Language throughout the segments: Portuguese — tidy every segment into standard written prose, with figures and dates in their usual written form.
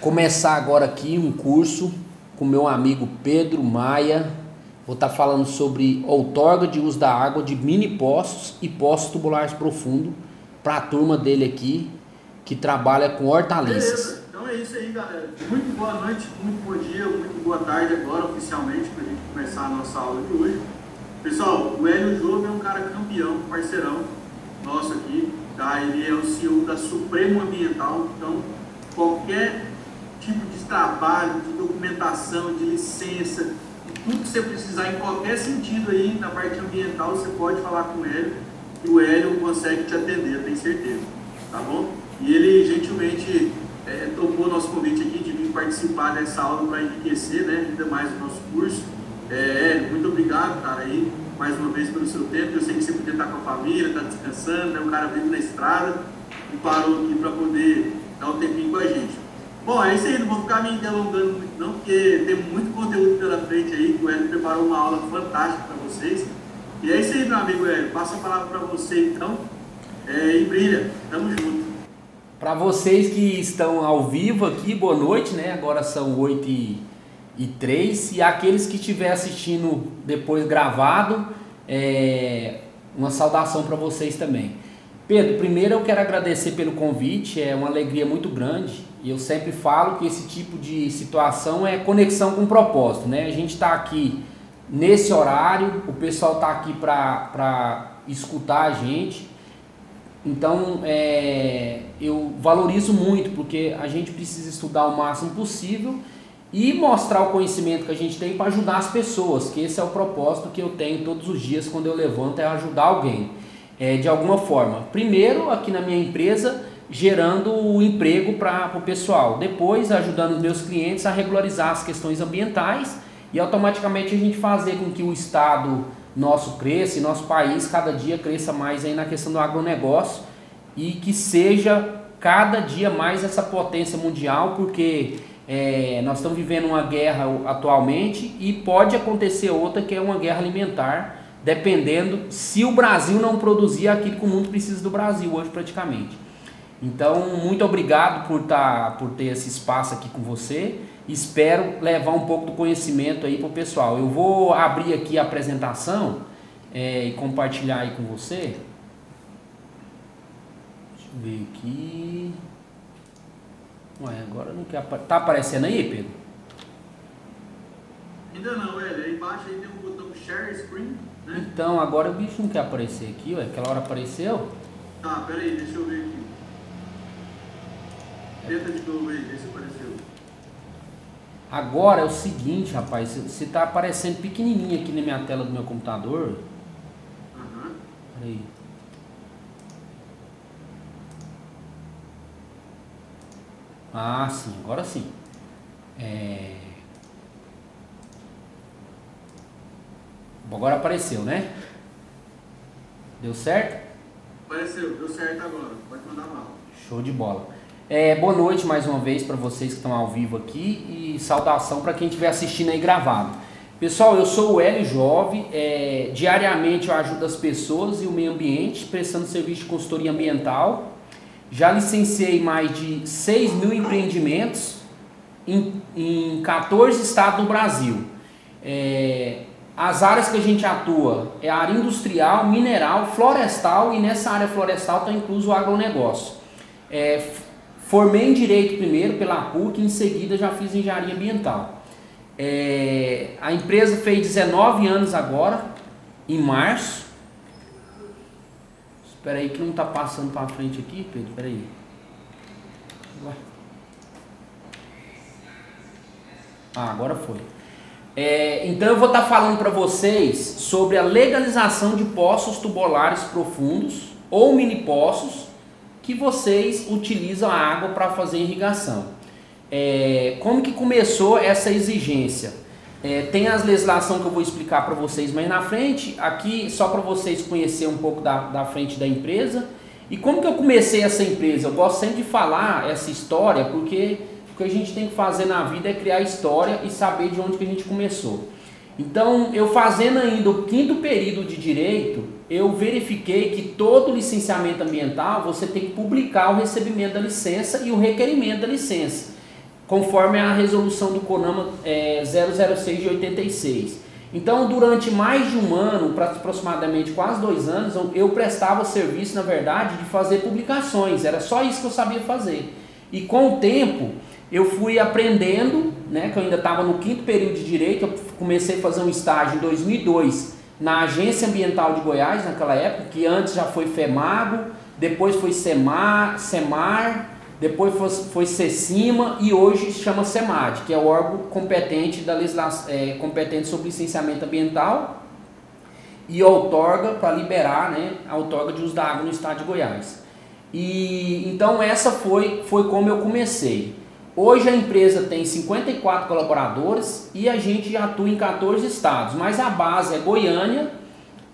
Começar agora aqui um curso com meu amigo Pedro Maia. Vou estar falando sobre outorga de uso da água de mini poços e poços tubulares profundos para a turma dele aqui que trabalha com hortaliças. Beleza, então é isso aí, galera. Muito boa noite, muito bom dia, muito boa tarde agora oficialmente para a gente começar a nossa aula de hoje. Pessoal, o Hélio Jove é um cara campeão, parceirão nosso aqui, tá? Ele é o CEO da Supremo Ambiental, então qualquer tipo de trabalho, de documentação, de licença, de tudo que você precisar em qualquer sentido aí na parte ambiental, você pode falar com o Hélio e o Hélio consegue te atender, eu tenho certeza, tá bom? E ele gentilmente topou nosso convite aqui de vir participar dessa aula para enriquecer, né, ainda mais o nosso curso. Hélio, muito obrigado, cara, aí, mais uma vez pelo seu tempo. Eu sei que você podia estar com a família, está descansando, né, o cara vive na estrada e parou aqui para poder dar um tempinho com a gente. Bom, é isso aí, não vou ficar me delongando muito não, porque tem muito conteúdo pela frente aí, que o Hélio preparou uma aula fantástica para vocês. E é isso aí, meu amigo Hélio, passo a palavra para você então, e brilha, tamo junto. Para vocês que estão ao vivo aqui, boa noite, né? Agora são 8h03, e aqueles que estiver assistindo depois gravado, uma saudação para vocês também. Pedro, primeiro eu quero agradecer pelo convite, é uma alegria muito grande, e eu sempre falo que esse tipo de situação é conexão com propósito, né? A gente está aqui nesse horário, o pessoal está aqui para escutar a gente. Então eu valorizo muito, porque a gente precisa estudar o máximo possível e mostrar o conhecimento que a gente tem para ajudar as pessoas, que esse é o propósito que eu tenho todos os dias quando eu levanto, é ajudar alguém de alguma forma. Primeiro aqui na minha empresa, gerando o emprego para o pessoal, depois ajudando os meus clientes a regularizar as questões ambientais e automaticamente a gente fazer com que o Estado nosso cresça e nosso país cada dia cresça mais aí na questão do agronegócio e que seja cada dia mais essa potência mundial, porque nós estamos vivendo uma guerra atualmente e pode acontecer outra, que é uma guerra alimentar, dependendo se o Brasil não produzir aquilo que o mundo precisa do Brasil hoje praticamente. Então, muito obrigado por ter esse espaço aqui com você. Espero levar um pouco do conhecimento aí para o pessoal. Eu vou abrir aqui a apresentação e compartilhar aí com você. Deixa eu ver aqui. Ué, agora não quer aparecer. Tá aparecendo aí, Pedro? Ainda não, Hélio. Aí embaixo aí tem um botão Share Screen, né? Então, agora o bicho não quer aparecer aqui, ué. Aquela hora apareceu. Tá, pera aí, deixa eu ver aqui. Tenta de novo aí, vê se apareceu. Agora é o seguinte, rapaz, se tá aparecendo pequenininho aqui na minha tela do meu computador. Peraí. Ah, sim, agora sim. Agora apareceu, né? Deu certo? Apareceu, deu certo agora, pode mandar mal. Show de bola. Boa noite mais uma vez para vocês que estão ao vivo aqui e saudação para quem estiver assistindo aí gravado. Pessoal, eu sou o Hélio Jove, diariamente eu ajudo as pessoas e o meio ambiente prestando serviço de consultoria ambiental. Já licenciei mais de 6 mil empreendimentos em 14 estados do Brasil. As áreas que a gente atua é a área industrial, mineral, florestal, e nessa área florestal está incluso o agronegócio. Formei em Direito primeiro pela PUC, em seguida já fiz Engenharia Ambiental. A empresa fez 19 anos agora, em março. Espera aí que não está passando para frente aqui, Pedro, espera aí. Agora foi. Então eu vou estar falando para vocês sobre a legalização de poços tubulares profundos ou mini poços que vocês utilizam a água para fazer irrigação. Como que começou essa exigência? Tem as legislações que eu vou explicar para vocês mais na frente, aqui só para vocês conhecerem um pouco da frente da empresa. E como que eu comecei essa empresa? Eu gosto sempre de falar essa história, porque o que a gente tem que fazer na vida é criar história e saber de onde que a gente começou. Então, eu fazendo ainda o 5º período de Direito, eu verifiquei que todo licenciamento ambiental você tem que publicar o recebimento da licença e o requerimento da licença. conforme a resolução do CONAMA 006 de 86. Então, durante mais de um ano, para aproximadamente quase 2 anos, eu prestava serviço, na verdade, de fazer publicações. Era só isso que eu sabia fazer. E com o tempo, eu fui aprendendo, né, que eu ainda estava no 5º período de Direito. Eu comecei a fazer um estágio em 2002 na Agência Ambiental de Goiás, naquela época, que antes já foi FEMAGO, depois foi SEMAR, depois foi CECIMA e hoje se chama SEMAD, que é o órgão competente da legislação, competente sobre licenciamento ambiental e outorga para liberar, né, a outorga de uso da água no estado de Goiás. E então essa foi como eu comecei. Hoje a empresa tem 54 colaboradores e a gente atua em 14 estados, mas a base é Goiânia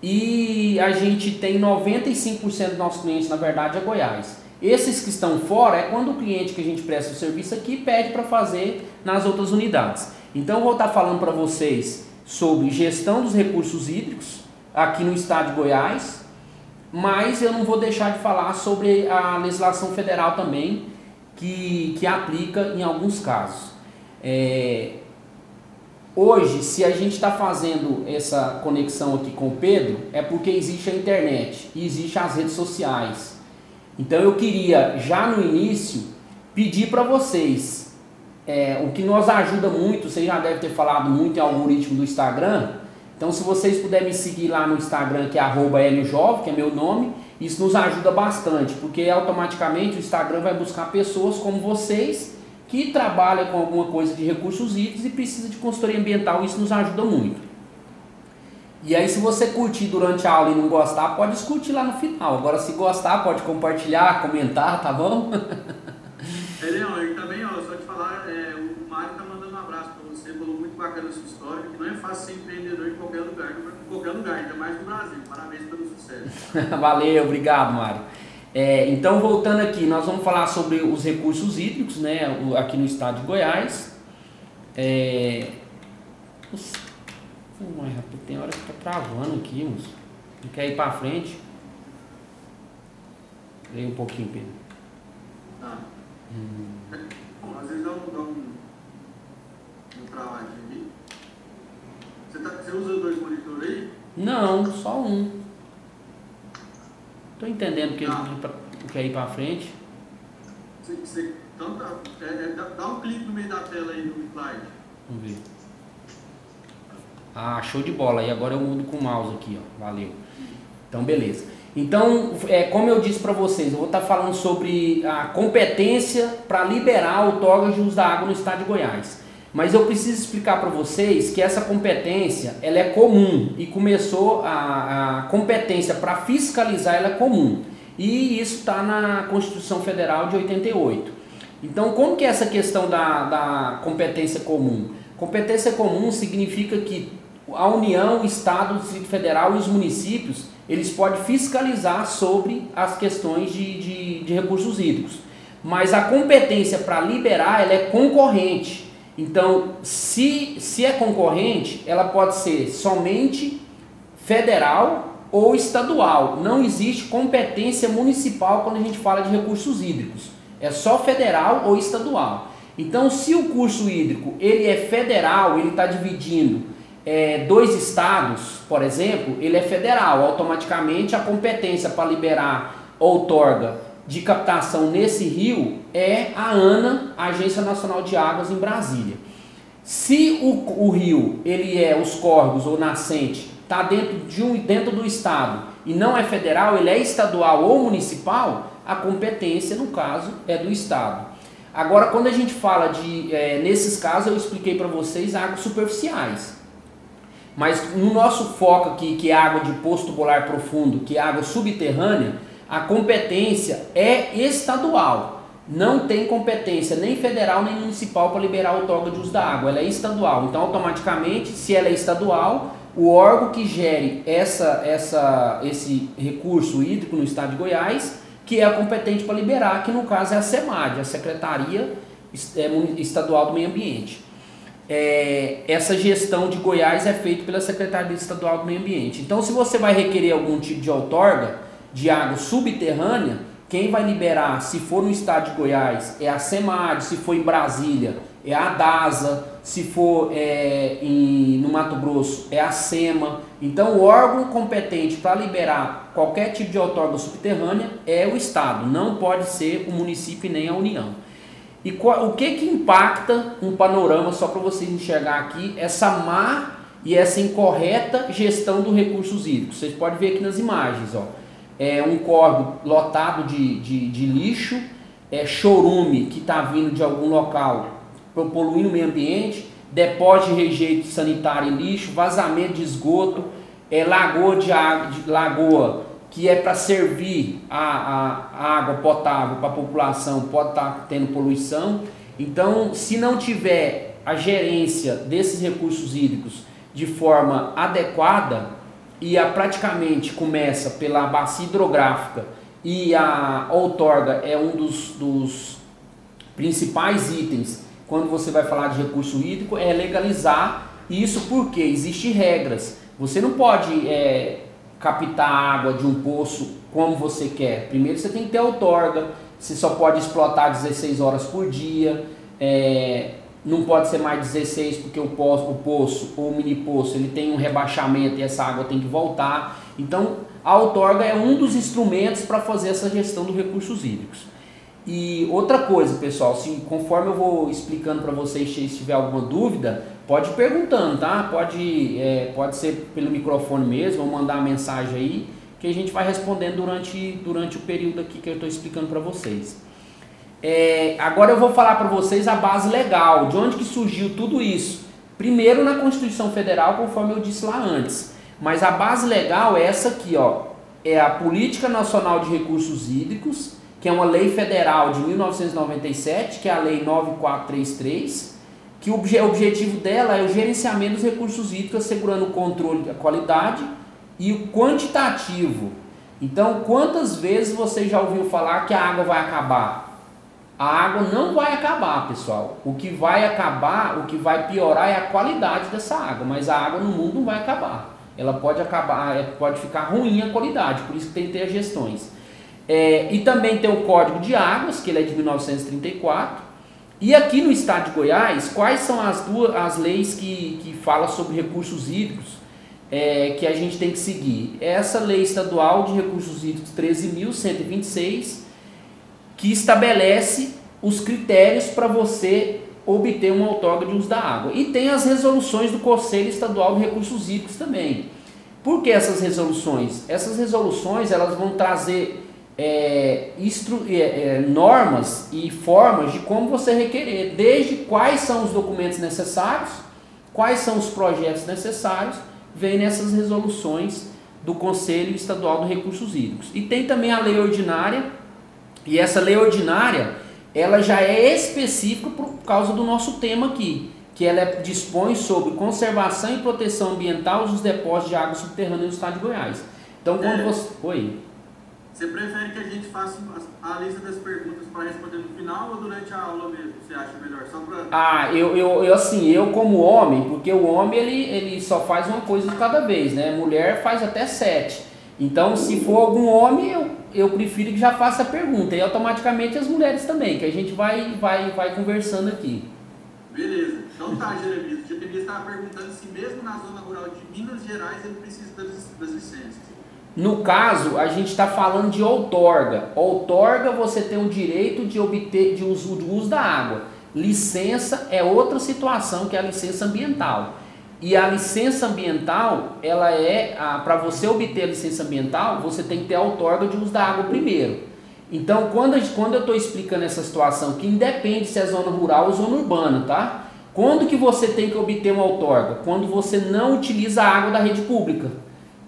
e a gente tem 95% dos nossos clientes, na verdade, é Goiás. Esses que estão fora é quando o cliente que a gente presta o serviço aqui pede para fazer nas outras unidades. Então eu vou estar falando para vocês sobre gestão dos recursos hídricos aqui no estado de Goiás, mas eu não vou deixar de falar sobre a legislação federal também, que aplica em alguns casos. Hoje, se a gente está fazendo essa conexão aqui com o Pedro, é porque existe a internet e existe as redes sociais. Então eu queria, já no início, pedir para vocês, o que nos ajuda muito, vocês já devem ter falado muito em algoritmo do Instagram, então se vocês puderem me seguir lá no Instagram, que é @heliojove, que é meu nome, isso nos ajuda bastante, porque automaticamente o Instagram vai buscar pessoas como vocês, que trabalham com alguma coisa de recursos hídricos e precisa de consultoria ambiental, isso nos ajuda muito. E aí, se você curtir durante a aula e não gostar, pode discutir lá no final. Agora, se gostar, pode compartilhar, comentar, tá bom? Leão, e também, ó, só te falar, o Mário tá mandando um abraço para você, falou muito bacana a sua história, que não é fácil ser empreendedor em qualquer lugar, ainda mais no Brasil. Parabéns pelo sucesso. Valeu, obrigado, Mário. Então, voltando aqui, nós vamos falar sobre os recursos hídricos, né, aqui no estado de Goiás. Mas rapaz, tem hora que tá travando aqui, moço. Não quer ir pra frente? Veio um pouquinho, Pedro. Tá. Bom, às vezes dá um travadinho ali. Você usa 2 monitores aí? Não, só um. Tô entendendo que ele quer ir pra frente. Então dá um clique no meio da tela aí no slide. Vamos ver. Ah, show de bola. E agora eu mudo com o mouse aqui, ó. Valeu. Então, beleza. Então, como eu disse para vocês, eu vou estar falando sobre a competência para liberar a outorga de uso da água no estado de Goiás. Mas eu preciso explicar para vocês que essa competência, ela é comum e começou a competência para fiscalizar, ela é comum. E isso está na Constituição Federal de 88. Então, como que é essa questão da competência comum? Competência comum significa que a União, o Estado, o Distrito Federal e os municípios, eles podem fiscalizar sobre as questões de recursos hídricos. Mas a competência para liberar, ela é concorrente. Então, se é concorrente, ela pode ser somente federal ou estadual. Não existe competência municipal quando a gente fala de recursos hídricos. É só federal ou estadual. Então, se o curso hídrico ele é federal, ele está dividindo 2 estados, por exemplo, ele é federal. Automaticamente a competência para liberar outorga de captação nesse rio é a ANA, a Agência Nacional de Águas em Brasília. Se o rio, ele os córregos ou nascente, está dentro do estado e não é federal, ele é estadual ou municipal, a competência, no caso, é do estado. Agora, quando a gente fala nesses casos, eu expliquei para vocês águas superficiais. Mas no nosso foco aqui, que é água de poço tubular profundo, que é água subterrânea, a competência é estadual. Não tem competência nem federal nem municipal para liberar a outorga de uso da água. Ela é estadual. Então, automaticamente, se ela é estadual, o órgão que gere esse recurso hídrico no estado de Goiás, que é a competente para liberar, que no caso é a SEMAD, a Secretaria Estadual do Meio Ambiente. Essa gestão de Goiás é feita pela Secretaria Estadual do Meio Ambiente. Então, se você vai requerer algum tipo de outorga de água subterrânea, quem vai liberar, se for no estado de Goiás, é a SEMAD, se for em Brasília, é a DASA, se for no Mato Grosso, é a SEMA. Então, o órgão competente para liberar qualquer tipo de outorga subterrânea é o estado, não pode ser o município nem a União. E o que impacta um panorama, só para vocês enxergar aqui, essa má e essa incorreta gestão dos recursos hídricos? Vocês podem ver aqui nas imagens, ó. É um córrego lotado de lixo, chorume que está vindo de algum local poluindo o meio ambiente, depósito de rejeito sanitário e lixo, vazamento de esgoto, lagoa que é para servir a água potável para a população, pode estar tendo poluição. Então, se não tiver a gerência desses recursos hídricos de forma adequada, e praticamente começa pela bacia hidrográfica, e a outorga é um dos principais itens quando você vai falar de recurso hídrico, é legalizar isso, porque existem regras. Você não pode captar água de um poço como você quer. Primeiro você tem que ter outorga, você só pode explotar 16 horas por dia, não pode ser mais 16 porque o poço ou o mini poço ele tem um rebaixamento e essa água tem que voltar. Então a outorga é um dos instrumentos para fazer essa gestão dos recursos hídricos. E outra coisa, pessoal, conforme eu vou explicando para vocês, se tiver alguma dúvida, pode ir perguntando, tá? Pode ser pelo microfone mesmo, ou mandar uma mensagem aí, que a gente vai respondendo durante o período aqui que eu estou explicando para vocês. Agora eu vou falar para vocês a base legal, de onde que surgiu tudo isso. Primeiro na Constituição Federal, conforme eu disse lá antes. Mas a base legal é essa aqui, ó. É a Política Nacional de Recursos Hídricos, que é uma lei federal de 1997, que é a Lei 9433, que o objetivo dela é o gerenciamento dos recursos hídricos, assegurando o controle da qualidade e o quantitativo. Então, quantas vezes você já ouviu falar que a água vai acabar? A água não vai acabar, pessoal. O que vai acabar, o que vai piorar é a qualidade dessa água, mas a água no mundo não vai acabar. Ela pode acabar, pode ficar ruim a qualidade, por isso que tem que ter as gestões. E também tem o Código de Águas, que ele é de 1934. E aqui no estado de Goiás, quais são as leis que falam sobre recursos hídricos que a gente tem que seguir? Essa lei estadual de recursos hídricos 13.126, que estabelece os critérios para você obter uma outorga de uso da água. E tem as resoluções do Conselho Estadual de Recursos Hídricos também. Por que essas resoluções? Essas resoluções elas vão trazer normas e formas de como você requerer, desde quais são os documentos necessários, quais são os projetos necessários, vem nessas resoluções do Conselho Estadual de Recursos Hídricos. E tem também a lei ordinária, e essa lei ordinária ela já é específica por causa do nosso tema aqui, que ela dispõe sobre conservação e proteção ambiental dos depósitos de água subterrânea no estado de Goiás. Então quando você... Oi? Você prefere que a gente faça a lista das perguntas para responder no final ou durante a aula mesmo? Você acha melhor? Só pra... eu como homem, porque o homem ele só faz uma coisa de cada vez, né? Mulher faz até 7. Então, se for algum homem, eu prefiro que já faça a pergunta. E automaticamente as mulheres também, que a gente vai conversando aqui. Beleza. Então tá, Jeremias. O Jeremias estava perguntando se mesmo na zona rural de Minas Gerais ele precisa das licenças. No caso, a gente está falando de outorga. Outorga, você tem o direito de obter de uso da água. Licença é outra situação, que é a licença ambiental. E a licença ambiental, ela para você obter a licença ambiental, você tem que ter a outorga de uso da água primeiro. Então, quando eu estou explicando essa situação, que independe se é zona rural ou zona urbana, tá? Quando que você tem que obter uma outorga? Quando você não utiliza a água da rede pública.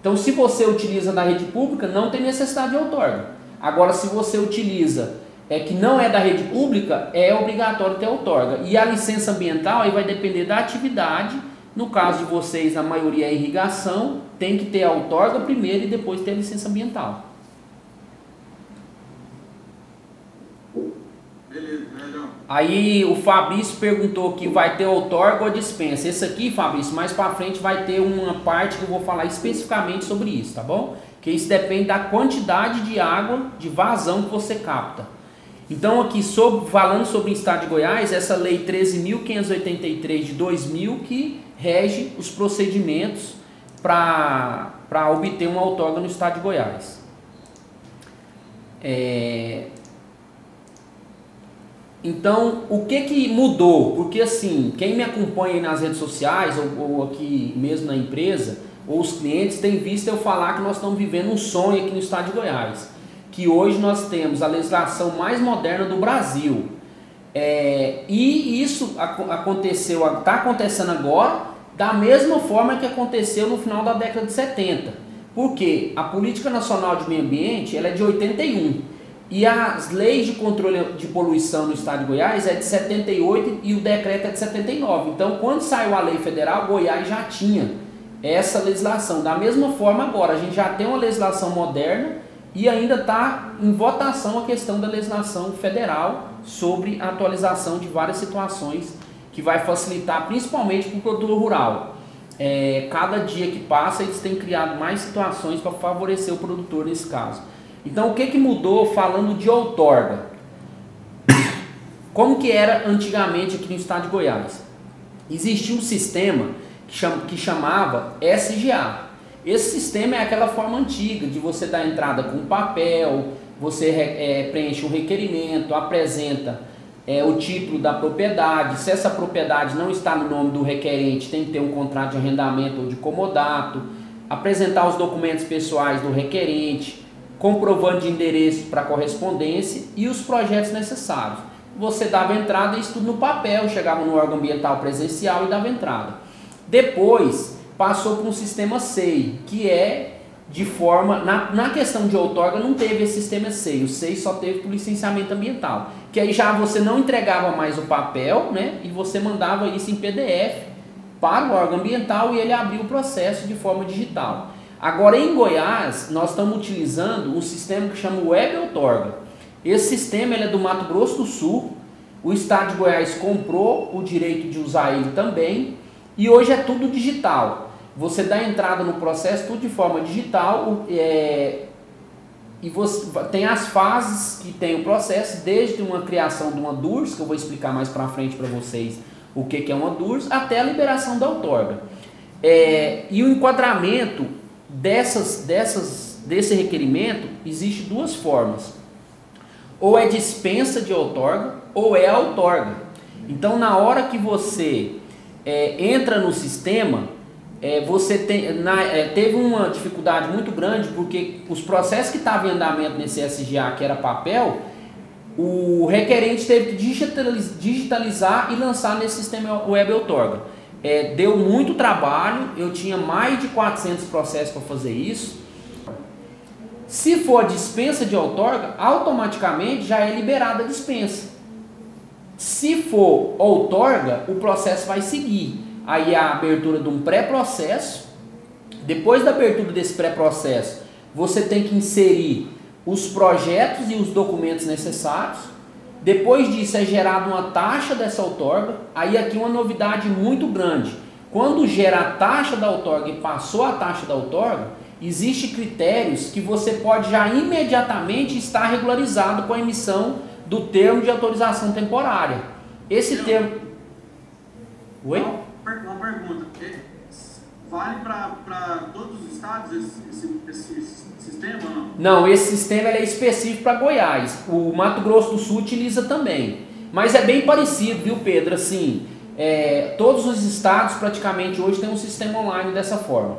Então, se você utiliza da rede pública, não tem necessidade de outorga. Agora, se você utiliza que não é da rede pública, é obrigatório ter outorga. E a licença ambiental aí vai depender da atividade. No caso de vocês, a maioria é irrigação, tem que ter a outorga primeiro e depois ter a licença ambiental. Beleza, melhor. Aí o Fabrício perguntou que vai ter outorga ou dispensa. Esse aqui, Fabrício, mais para frente vai ter uma parte que eu vou falar especificamente sobre isso, tá bom? porque isso depende da quantidade de água de vazão que você capta. Então aqui, falando sobre o estado de Goiás, essa lei 13.583 de 2000 que rege os procedimentos para obter uma outorga no estado de Goiás. Então, o que mudou? Porque assim, quem me acompanha aí nas redes sociais ou aqui mesmo na empresa, ou os clientes, tem visto eu falar que nós estamos vivendo um sonho aqui no estado de Goiás. Que hoje nós temos a legislação mais moderna do Brasil. E isso está acontecendo agora da mesma forma que aconteceu no final da década de 70. Porque a Política Nacional de Meio Ambiente ela é de 81. E as leis de controle de poluição no estado de Goiás é de 78 e o decreto é de 79. Então, quando saiu a lei federal, Goiás já tinha essa legislação. Da mesma forma agora, a gente já tem uma legislação moderna e ainda está em votação a questão da legislação federal sobre a atualização de várias situações que vai facilitar principalmente para o produtor rural. Cada dia que passa eles têm criado mais situações para favorecer o produtor nesse caso. Então o que mudou falando de outorga? Como que era antigamente aqui no estado de Goiás? Existia um sistema que chamava SGA. Esse sistema é aquela forma antiga de você dar entrada com papel, você preenche um requerimento, apresenta o título da propriedade. Se essa propriedade não está no nome do requerente, tem que ter um contrato de arrendamento ou de comodato, apresentar os documentos pessoais do requerente, comprovante de endereço para correspondência e os projetos necessários. Você dava entrada, isso tudo no papel, chegava no órgão ambiental presencial e dava entrada. Depois passou para um sistema SEI, que é de forma... Na questão de outorga não teve esse sistema SEI, o SEI só teve por licenciamento ambiental. Que aí já você não entregava mais o papel, né? E você mandava isso em PDF para o órgão ambiental e ele abria o processo de forma digital. Agora em Goiás nós estamos utilizando um sistema que chama Web Outorga. Esse sistema ele é do Mato Grosso do Sul, o estado de Goiás comprou o direito de usar ele também e hoje é tudo digital. Você dá entrada no processo tudo de forma digital e você tem as fases que tem o processo, desde uma criação de uma DURS, que eu vou explicar mais para frente para vocês o que é uma DURS, até a liberação da outorga. E o enquadramento desse requerimento existe duas formas. Ou é dispensa de outorga ou é outorga. Então na hora que você entra no sistema, você teve uma dificuldade muito grande porque os processos que estavam em andamento nesse SGA, que era papel, o requerente teve que digitalizar e lançar nesse sistema Web Outorga. Deu muito trabalho, eu tinha mais de 400 processos para fazer isso. Se for dispensa de outorga, automaticamente já é liberada a dispensa. Se for outorga, o processo vai seguir. Aí a abertura de um pré-processo. Depois da abertura desse pré-processo, você tem que inserir os projetos e os documentos necessários. Depois disso é gerada uma taxa dessa outorga. Aí aqui uma novidade muito grande. Quando gera a taxa da outorga e passou a taxa da outorga, existem critérios que você pode já imediatamente estar regularizado com a emissão do termo de autorização temporária. Esse termo... Oi? Uma pergunta. Vale para todos os estados esse sistema ou não? Não, esse sistema é específico para Goiás. O Mato Grosso do Sul utiliza também. Mas é bem parecido, viu, Pedro? Assim, todos os estados praticamente hoje têm um sistema online dessa forma.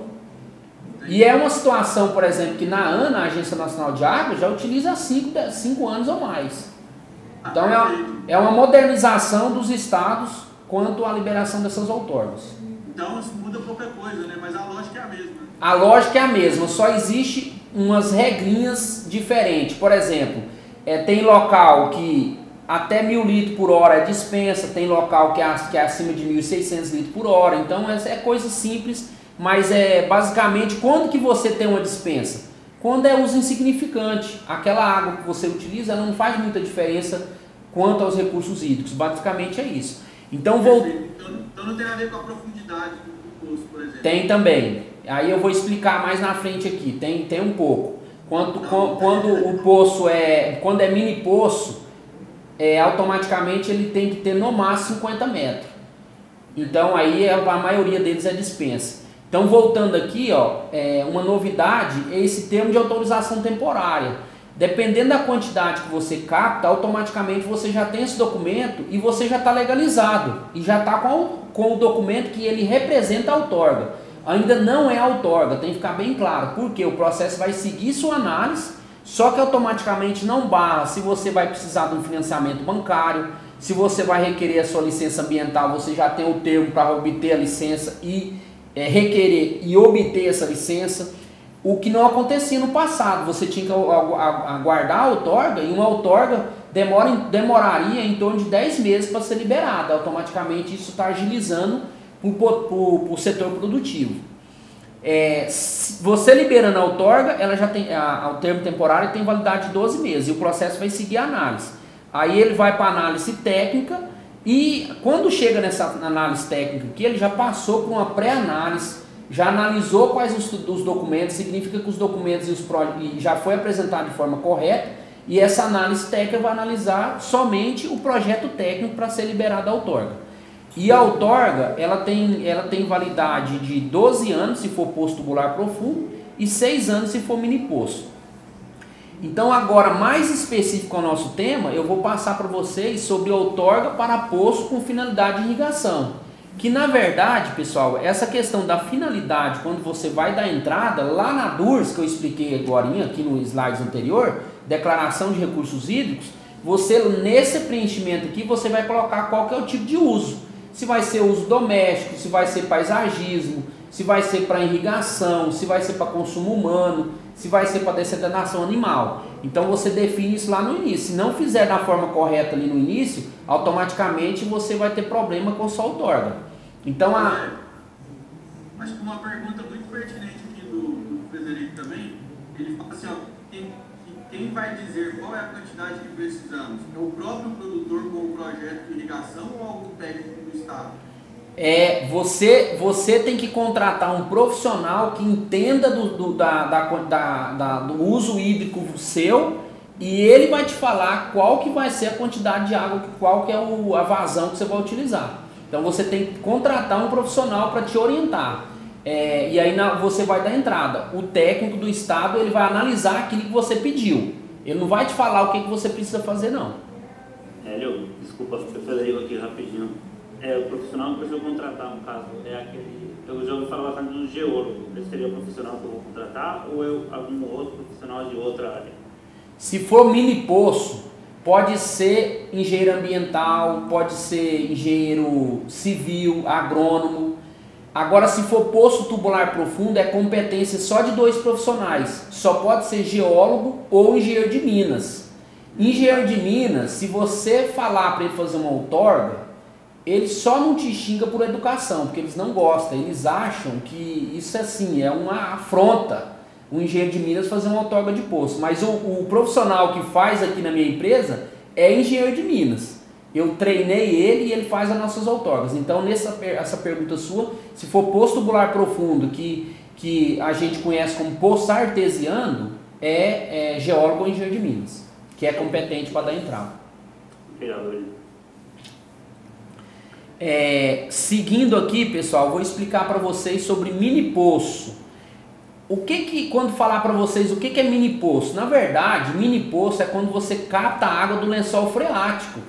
E é uma situação, por exemplo, que na ANA, a Agência Nacional de Água, já utiliza há 5 anos ou mais. Então é uma modernização dos estados quanto à liberação dessas outorgas. Então isso muda pouca coisa, né? Mas a lógica é a mesma. A lógica é a mesma, só existe umas regrinhas diferentes. Por exemplo, tem local que até 1.000 litros por hora é dispensa, tem local que é acima de 1.600 litros por hora. Então é coisa simples, mas basicamente quando que você tem uma dispensa? Quando é uso insignificante. Aquela água que você utiliza ela não faz muita diferença quanto aos recursos hídricos. Basicamente é isso. Então não tem a ver com a profundidade do poço, por exemplo. Tem também. Aí eu vou explicar mais na frente aqui, tem um pouco. Quando o poço quando é mini poço, automaticamente ele tem que ter no máximo 50 metros. Então aí a maioria deles é dispensa. Então voltando aqui, ó, uma novidade é esse termo de autorização temporária. Dependendo da quantidade que você capta, automaticamente você já tem esse documento e você já está legalizado. E já está com o documento que ele representa a outorga. Ainda não é a outorga, tem que ficar bem claro. Porque o processo vai seguir sua análise, só que automaticamente não barra se você vai precisar de um financiamento bancário, se você vai requerer a sua licença ambiental, você já tem o termo para obter a licença e requerer e obter essa licença. O que não acontecia no passado, você tinha que aguardar a outorga e uma outorga demoraria em torno de 10 meses para ser liberada. Automaticamente isso está agilizando para o setor produtivo. Você liberando a outorga, ela já tem, o termo temporário tem validade de 12 meses e o processo vai seguir a análise. Aí ele vai para a análise técnica e quando chega nessa análise técnica aqui, ele já passou por uma pré-análise, já analisou quais os documentos, significa que os documentos já foi apresentado de forma correta e essa análise técnica vai analisar somente o projeto técnico para ser liberada a outorga. E a outorga, ela tem validade de 12 anos se for poço tubular profundo e 6 anos se for mini poço. Então agora, mais específico ao nosso tema, eu vou passar para vocês sobre outorga para poço com finalidade de irrigação. Que na verdade, pessoal, essa questão da finalidade, quando você vai dar entrada, lá na DURS, que eu expliquei agora aqui no slide anterior, declaração de recursos hídricos, você nesse preenchimento aqui, você vai colocar qual que é o tipo de uso. Se vai ser uso doméstico, se vai ser paisagismo, se vai ser para irrigação, se vai ser para consumo humano, se vai ser para dessedenação animal. Então você define isso lá no início. Se não fizer da forma correta ali no início, automaticamente você vai ter problema com sua outorga. Então acho que uma pergunta muito pertinente aqui do Frederico também, ele fala assim, ó, quem vai dizer qual é a quantidade que precisamos? É o próprio produtor com o projeto de irrigação ou algum técnico do estado? Você tem que contratar um profissional que entenda do uso hídrico seu e ele vai te falar qual que vai ser a quantidade de água, qual que é a vazão que você vai utilizar. Então você tem que contratar um profissional para te orientar. E aí você vai dar entrada. O técnico do estado ele vai analisar aquilo que você pediu. Ele não vai te falar o que você precisa fazer, não. Hélio, desculpa, Frederico aqui rapidinho. O profissional que eu vou contratar, no caso, eu já ouvi falar bastante do geólogo. Esse seria o profissional que eu vou contratar ou algum outro profissional de outra área? Se for mini poço, pode ser engenheiro ambiental, pode ser engenheiro civil, agrônomo. Agora, se for poço tubular profundo, é competência só de 2 profissionais. Só pode ser geólogo ou engenheiro de minas. Engenheiro de minas, se você falar para ele fazer uma outorga, ele só não te xinga por educação, porque eles não gostam. Eles acham que isso é uma afronta. O engenheiro de minas fazer uma outorga de poço. Mas o profissional que faz aqui na minha empresa é engenheiro de minas. Eu treinei ele e ele faz as nossas outorgas. Então, essa pergunta sua, se for poço tubular profundo, que a gente conhece como poço artesiano, é geólogo ou engenheiro de minas, que é competente para dar entrada. Seguindo aqui, pessoal, vou explicar para vocês sobre mini poço. Quando falar para vocês o que é mini poço? Na verdade, mini poço é quando você capta a água do lençol freático.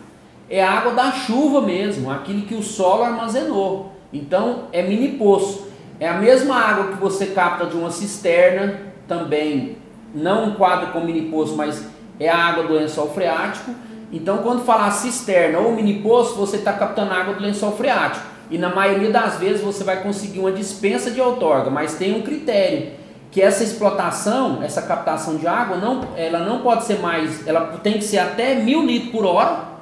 É a água da chuva mesmo, aquilo que o solo armazenou. Então, é mini poço. É a mesma água que você capta de uma cisterna, também não enquadra como mini poço, mas é a água do lençol freático. Então, quando falar cisterna ou mini poço, você está captando água do lençol freático. E na maioria das vezes você vai conseguir uma dispensa de outorga, mas tem um critério, que essa explotação, essa captação de água, ela não pode ser mais, ela tem que ser até 1000 litros por hora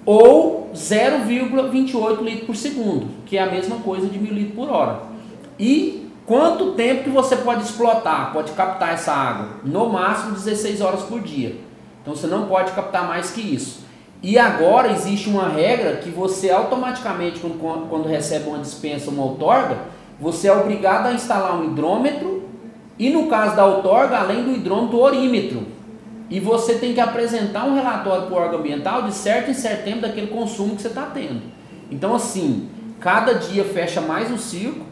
ou 0,28 litros por segundo, que é a mesma coisa de 1000 litros por hora. E quanto tempo que você pode explotar, pode captar essa água? No máximo 16 horas por dia. Então você não pode captar mais que isso. E agora existe uma regra que você automaticamente, quando recebe uma dispensa, uma outorga, você é obrigado a instalar um hidrômetro e, no caso da outorga, além do hidrômetro, o orímetro. E você tem que apresentar um relatório para o órgão ambiental de certo em certo tempo daquele consumo que você está tendo. Então, assim, cada dia fecha mais o circo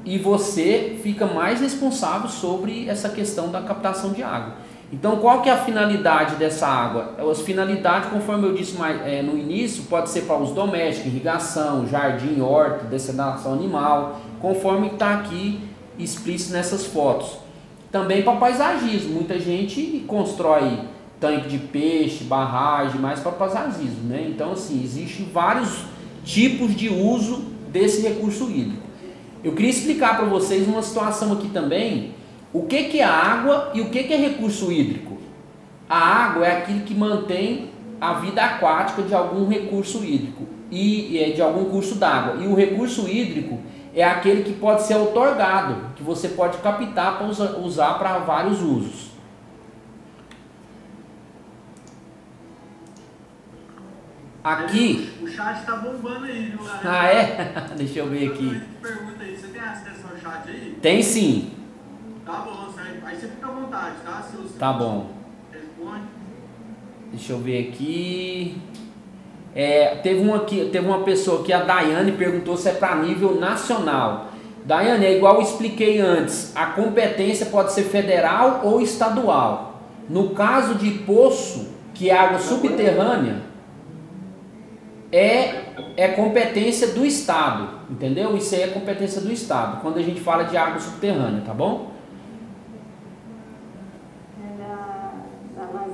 e você fica mais responsável sobre essa questão da captação de água. Então, qual que é a finalidade dessa água? As finalidades, conforme eu disse no início, pode ser para uso doméstico, irrigação, jardim, horta, destinação animal, conforme está aqui explícito nessas fotos. Também para paisagismo, muita gente constrói tanque de peixe, barragem, mais para paisagismo, né? Então, assim, existem vários tipos de uso desse recurso hídrico. Eu queria explicar para vocês uma situação aqui também, o que é água e o que é recurso hídrico. A água é aquilo que mantém a vida aquática de algum recurso hídrico e de algum curso d'água. E o recurso hídrico é aquele que pode ser outorgado, que você pode captar para usar para vários usos. Aqui... O chat tá bombando aí, viu, galera? Ah, é? Deixa eu ver aqui. Pergunta aí, você tem acesso ao chat aí? Tem sim. Tá bom, aí você fica à vontade, tá? Se você Tá bom. responde. Deixa eu ver aqui. Teve uma pessoa aqui, a Daiane, perguntou se é para nível nacional. Daiane, é igual eu expliquei antes, a competência pode ser federal ou estadual. No caso de poço, que é água subterrânea, é competência do estado, entendeu? Isso aí é competência do estado, quando a gente fala de água subterrânea, tá bom?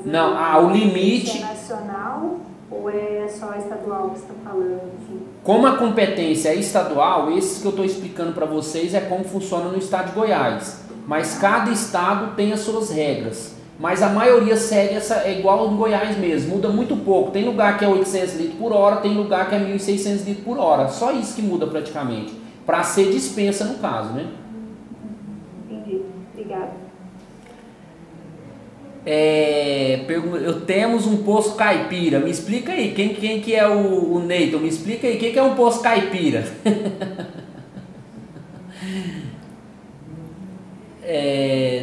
Não, o limite... É nacional ou é só estadual que você está falando? Assim? Como a competência é estadual, esses que eu estou explicando para vocês é como funciona no estado de Goiás. Mas cada estado tem as suas regras. Mas a maioria segue é igual em Goiás mesmo, muda muito pouco. Tem lugar que é 800 litros por hora, tem lugar que é 1.600 litros por hora. Só isso que muda praticamente. Para ser dispensa no caso, né? Entendi. Obrigada. Temos um poço caipira. Me explica aí, quem que é o Neyton? Me explica aí, o que é um poço caipira?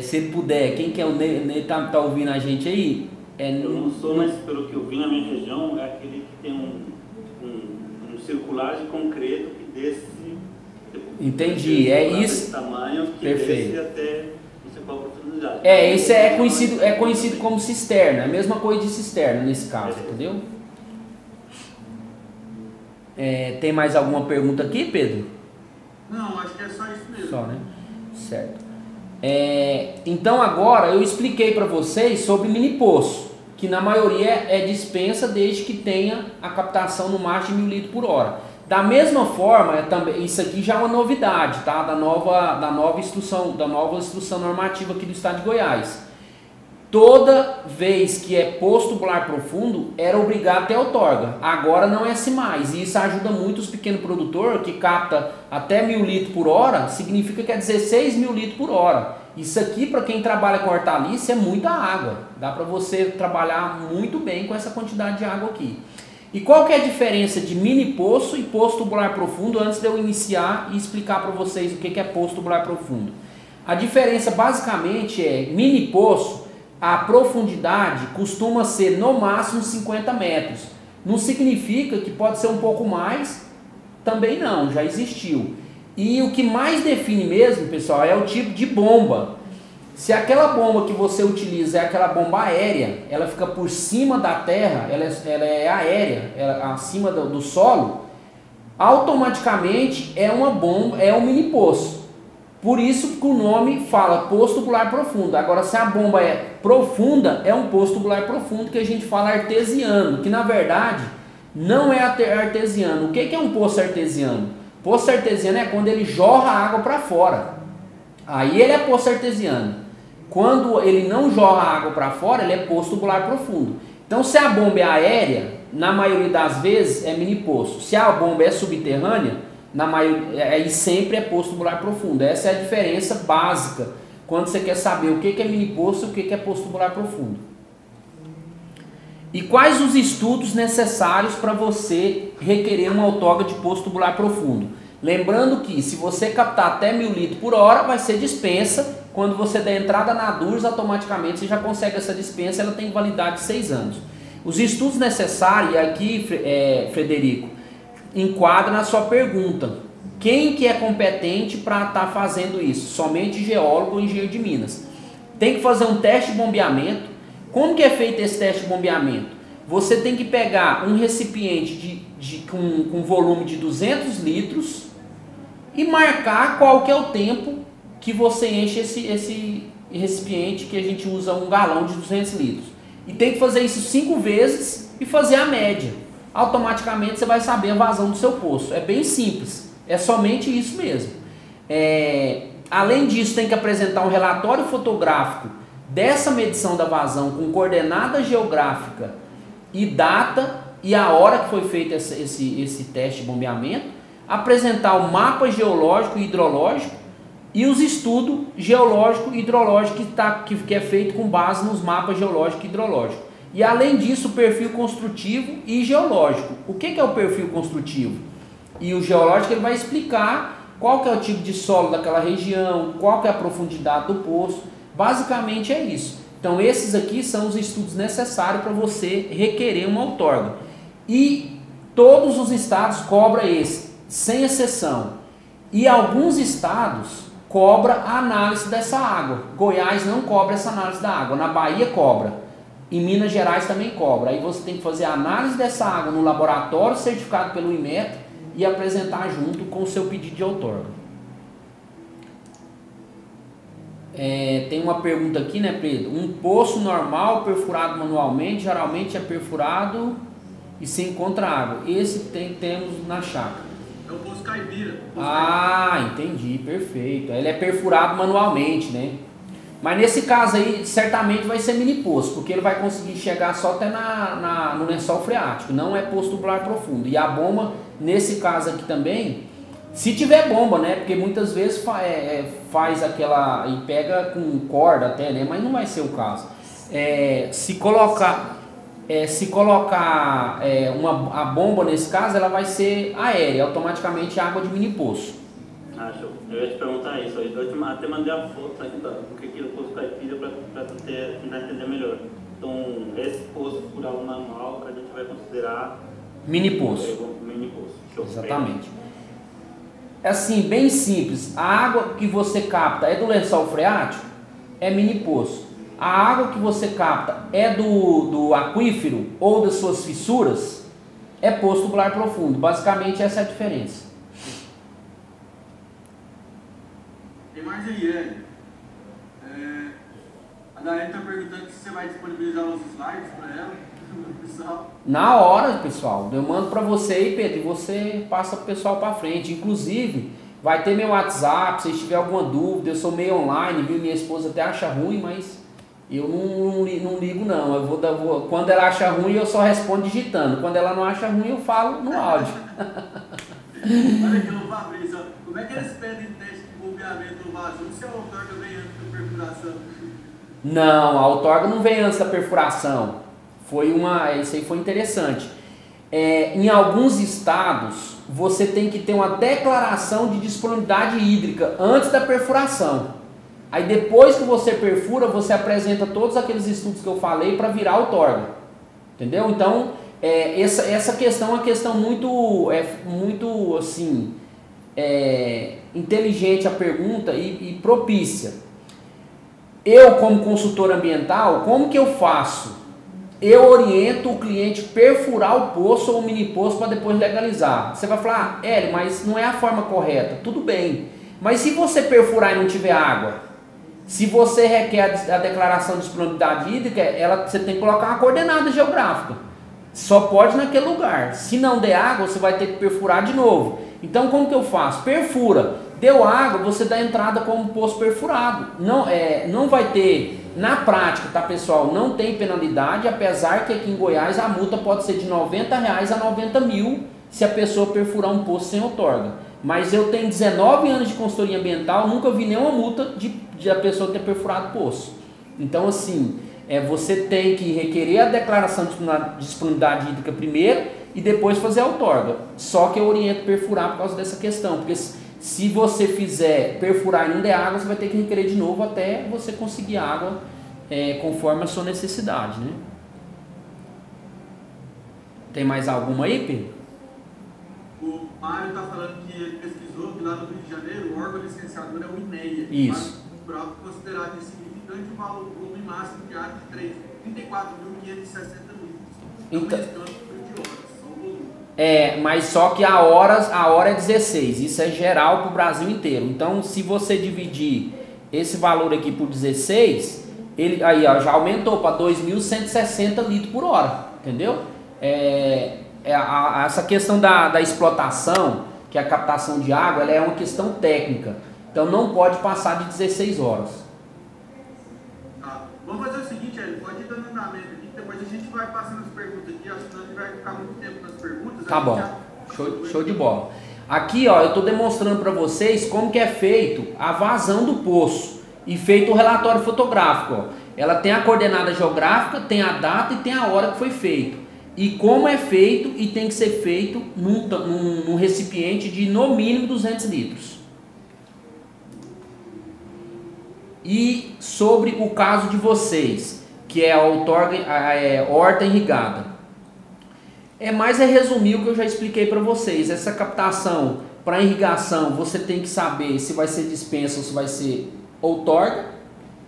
Se ele puder, quem que é o Neyton? Tá ouvindo a gente aí? Eu não sou, mas pelo que eu vi na minha região, é aquele que tem um circular de concreto que desce. Entendi, é isso. Desse tamanho que perfeito. Desce até não sei qual a profundidade. Esse é conhecido como cisterna, é a mesma coisa de cisterna nesse caso, entendeu? Tem mais alguma pergunta aqui, Pedro? Não, acho que é só isso mesmo. Só, né? Certo. Então agora eu expliquei para vocês sobre mini poço, que na maioria é dispensa desde que tenha a captação no máximo de 1.000 litros por hora. Da mesma forma, isso aqui já é uma novidade, tá? Da nova instrução normativa aqui do estado de Goiás. Toda vez que é poço tubular profundo, era obrigado a ter outorga. Agora não é assim mais. E isso ajuda muito os pequenos produtores que capta até 1.000 litros por hora, significa que é 16.000 litros por hora. Isso aqui, para quem trabalha com hortaliça, é muita água. Dá para você trabalhar muito bem com essa quantidade de água aqui. E qual que é a diferença de mini poço e poço tubular profundo, antes de eu iniciar e explicar para vocês o que é poço tubular profundo? A diferença basicamente é, mini poço, a profundidade costuma ser no máximo 50 metros. Não significa que pode ser um pouco mais, também não, já existiu. E o que mais define mesmo, pessoal, é o tipo de bomba. Se aquela bomba que você utiliza é aquela bomba aérea, ela fica por cima da terra, ela é aérea, acima do solo, automaticamente é uma bomba, é um mini poço. Por isso que o nome fala poço tubular profundo. Agora, se a bomba é profunda, é um poço tubular profundo que a gente fala artesiano, que na verdade não é artesiano. O que é um poço artesiano? Poço artesiano é quando ele jorra a água para fora. Aí ele é poço artesiano. Quando ele não jorra a água para fora, ele é poço tubular profundo. Então, se a bomba é aérea, na maioria das vezes é mini poço. Se a bomba é subterrânea, na maioria, aí sempre é poço tubular profundo. Essa é a diferença básica quando você quer saber o que é mini poço e o que é poço tubular profundo. E quais os estudos necessários para você requerer uma outorga de poço tubular profundo? Lembrando que se você captar até 1.000 litros por hora, vai ser dispensa. Quando você der entrada na DURS, automaticamente você já consegue essa dispensa, ela tem validade de 6 anos. Os estudos necessários, e aqui, Frederico, enquadra na sua pergunta. Quem que é competente para estar fazendo isso? Somente geólogo ou engenheiro de minas. Tem que fazer um teste de bombeamento. Como que é feito esse teste de bombeamento? Você tem que pegar um recipiente com volume de 200 litros e marcar qual que é o tempo que você enche esse recipiente, que a gente usa um galão de 200 litros. E tem que fazer isso 5 vezes e fazer a média. Automaticamente você vai saber a vazão do seu poço. É bem simples, é somente isso mesmo. Além disso, tem que apresentar um relatório fotográfico dessa medição da vazão com coordenada geográfica e data e a hora que foi feito esse teste de bombeamento, apresentar o mapa geológico e hidrológico e os estudos geológico e hidrológico que é feito com base nos mapas geológico e hidrológico. E além disso, o perfil construtivo e geológico. O que é o perfil construtivo? E o geológico ele vai explicar qual que é o tipo de solo daquela região, qual que é a profundidade do poço. Basicamente é isso. Então esses aqui são os estudos necessários para você requerer uma outorga. E todos os estados cobram esse, sem exceção. E alguns estados cobram a análise dessa água. Goiás não cobra essa análise da água, na Bahia cobra. Em Minas Gerais também cobra. Aí você tem que fazer a análise dessa água no laboratório certificado pelo INMET e apresentar junto com o seu pedido de outorga. Tem uma pergunta aqui, né, Pedro? Um poço normal perfurado manualmente, geralmente é perfurado e se encontra água. Esse temos na chácara. É o poço caipira. Entendi, perfeito. Ele é perfurado manualmente, né? Mas nesse caso aí, certamente vai ser mini poço, porque ele vai conseguir chegar só até no lençol freático, não é poço tubular profundo. E a bomba, nesse caso aqui também, se tiver bomba, né? Porque muitas vezes faz aquela e pega com corda até, né? Mas não vai ser o caso. Se colocar a bomba nesse caso, ela vai ser aérea, automaticamente água de mini poço. Show. Eu ia te perguntar isso, eu até mandei a foto ainda do que é o poço caipira para tu tentar entender melhor. Então, esse poço furado manual a gente vai considerar mini poço. Mini poço. Show. Exatamente. É assim, bem simples. A água que você capta é do lençol freático, é mini poço. A água que você capta é do aquífero ou das suas fissuras, é poço tubular profundo. Basicamente essa é a diferença. Tem mais aí, Hélio. A Daiane está perguntando se você vai disponibilizar os slides para ela, pessoal. Na hora, pessoal. Eu mando para você aí, Pedro, e você passa pro pessoal para frente. Inclusive, vai ter meu WhatsApp, se tiver alguma dúvida, eu sou meio online, viu? Minha esposa até acha ruim, mas eu não ligo não. Eu quando ela acha ruim, eu só respondo digitando. Quando ela não acha ruim, eu falo no áudio. Olha aqui, Fabrício, como é que eles pedem teste de bombeamento no vazio se a outorga vem antes da perfuração? Não, a outorga não vem antes da perfuração. Isso aí foi interessante. Em alguns estados, você tem que ter uma declaração de disponibilidade hídrica antes da perfuração. Aí depois que você perfura, você apresenta todos aqueles estudos que eu falei para virar outorga. Entendeu? Então, essa questão é uma questão muito assim, inteligente a pergunta e propícia. Eu, como consultor ambiental, como que eu faço? Eu oriento o cliente a perfurar o poço ou o mini poço para depois legalizar. Você vai falar, Hélio, mas não é a forma correta. Tudo bem. Mas se você perfurar e não tiver água, se você requer a declaração de disponibilidade hídrica, você tem que colocar uma coordenada geográfica. Só pode naquele lugar. Se não der água, você vai ter que perfurar de novo. Então, como que eu faço? Perfura. Deu água, você dá entrada como poço perfurado. Não vai ter... Na prática, tá, pessoal, não tem penalidade, apesar que aqui em Goiás a multa pode ser de R$90 a 90 mil se a pessoa perfurar um poço sem outorga. Mas eu tenho 19 anos de consultoria ambiental, nunca vi nenhuma multa de a pessoa ter perfurado poço. Então, assim, você tem que requerer a declaração de disponibilidade hídrica primeiro e depois fazer a outorga. Só que eu oriento perfurar por causa dessa questão, porque se você fizer perfurar e não der água, você vai ter que requerer de novo até você conseguir água conforme a sua necessidade, né? Tem mais alguma aí, Pedro? O Mário está falando que ele pesquisou que lá no Rio de Janeiro o órgão licenciador é o INEA. Isso. Para considerado insignificante o valor volume máximo de água de 34.560 litros. Então, de horas, só o volume. Mas só que a hora é 16, isso é geral para o Brasil inteiro. Então, se você dividir esse valor aqui por 16, ele aí ó, já aumentou para 2.160 litros por hora, entendeu? Essa questão da explotação, que é a captação de água, ela é uma questão técnica. Então não pode passar de 16 horas. Tá. Vamos fazer o seguinte, Hélio, pode ir dando andamento aqui, depois a gente vai passando as perguntas aqui, acho que não vai ficar muito tempo nas perguntas. Tá bom, show de bola. Aqui ó, eu estou demonstrando para vocês como que é feito a vazão do poço e feito o relatório fotográfico. Ó. Ela tem a coordenada geográfica, tem a data e tem a hora que foi feito. E como é feito e tem que ser feito num recipiente de no mínimo 200 litros. E sobre o caso de vocês, que é a horta irrigada. Mais resumir o que eu já expliquei para vocês. Essa captação para irrigação, você tem que saber se vai ser dispensa ou se vai ser outorga.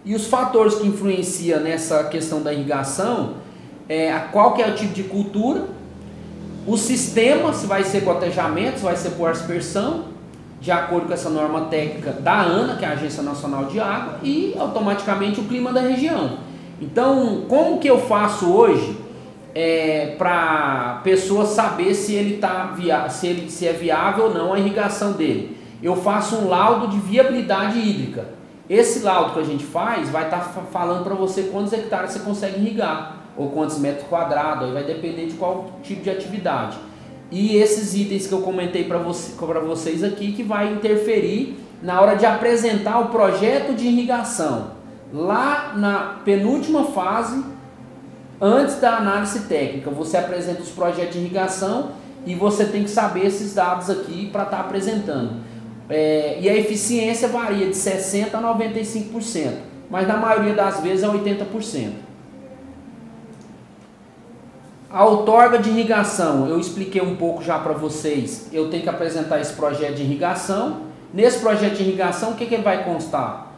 E os fatores que influenciam nessa questão da irrigação qual que é o tipo de cultura, o sistema, se vai ser cotejamento, se vai ser por aspersão, de acordo com essa norma técnica da ANA, que é a Agência Nacional de Água, e automaticamente o clima da região. Então, como que eu faço hoje para a pessoa saber se ele se é viável ou não a irrigação dele? Eu faço um laudo de viabilidade hídrica. Esse laudo que a gente faz vai estar falando para você quantos hectares você consegue irrigar, ou quantos metros quadrados, aí vai depender de qual tipo de atividade. E esses itens que eu comentei para vocês aqui, que vai interferir na hora de apresentar o projeto de irrigação, lá na penúltima fase, antes da análise técnica. Você apresenta os projetos de irrigação e você tem que saber esses dados aqui para estar apresentando. E a eficiência varia de 60% a 95%, mas na maioria das vezes é 80%. A outorga de irrigação, eu expliquei um pouco já para vocês. Eu tenho que apresentar esse projeto de irrigação. Nesse projeto de irrigação, o que ele vai constar?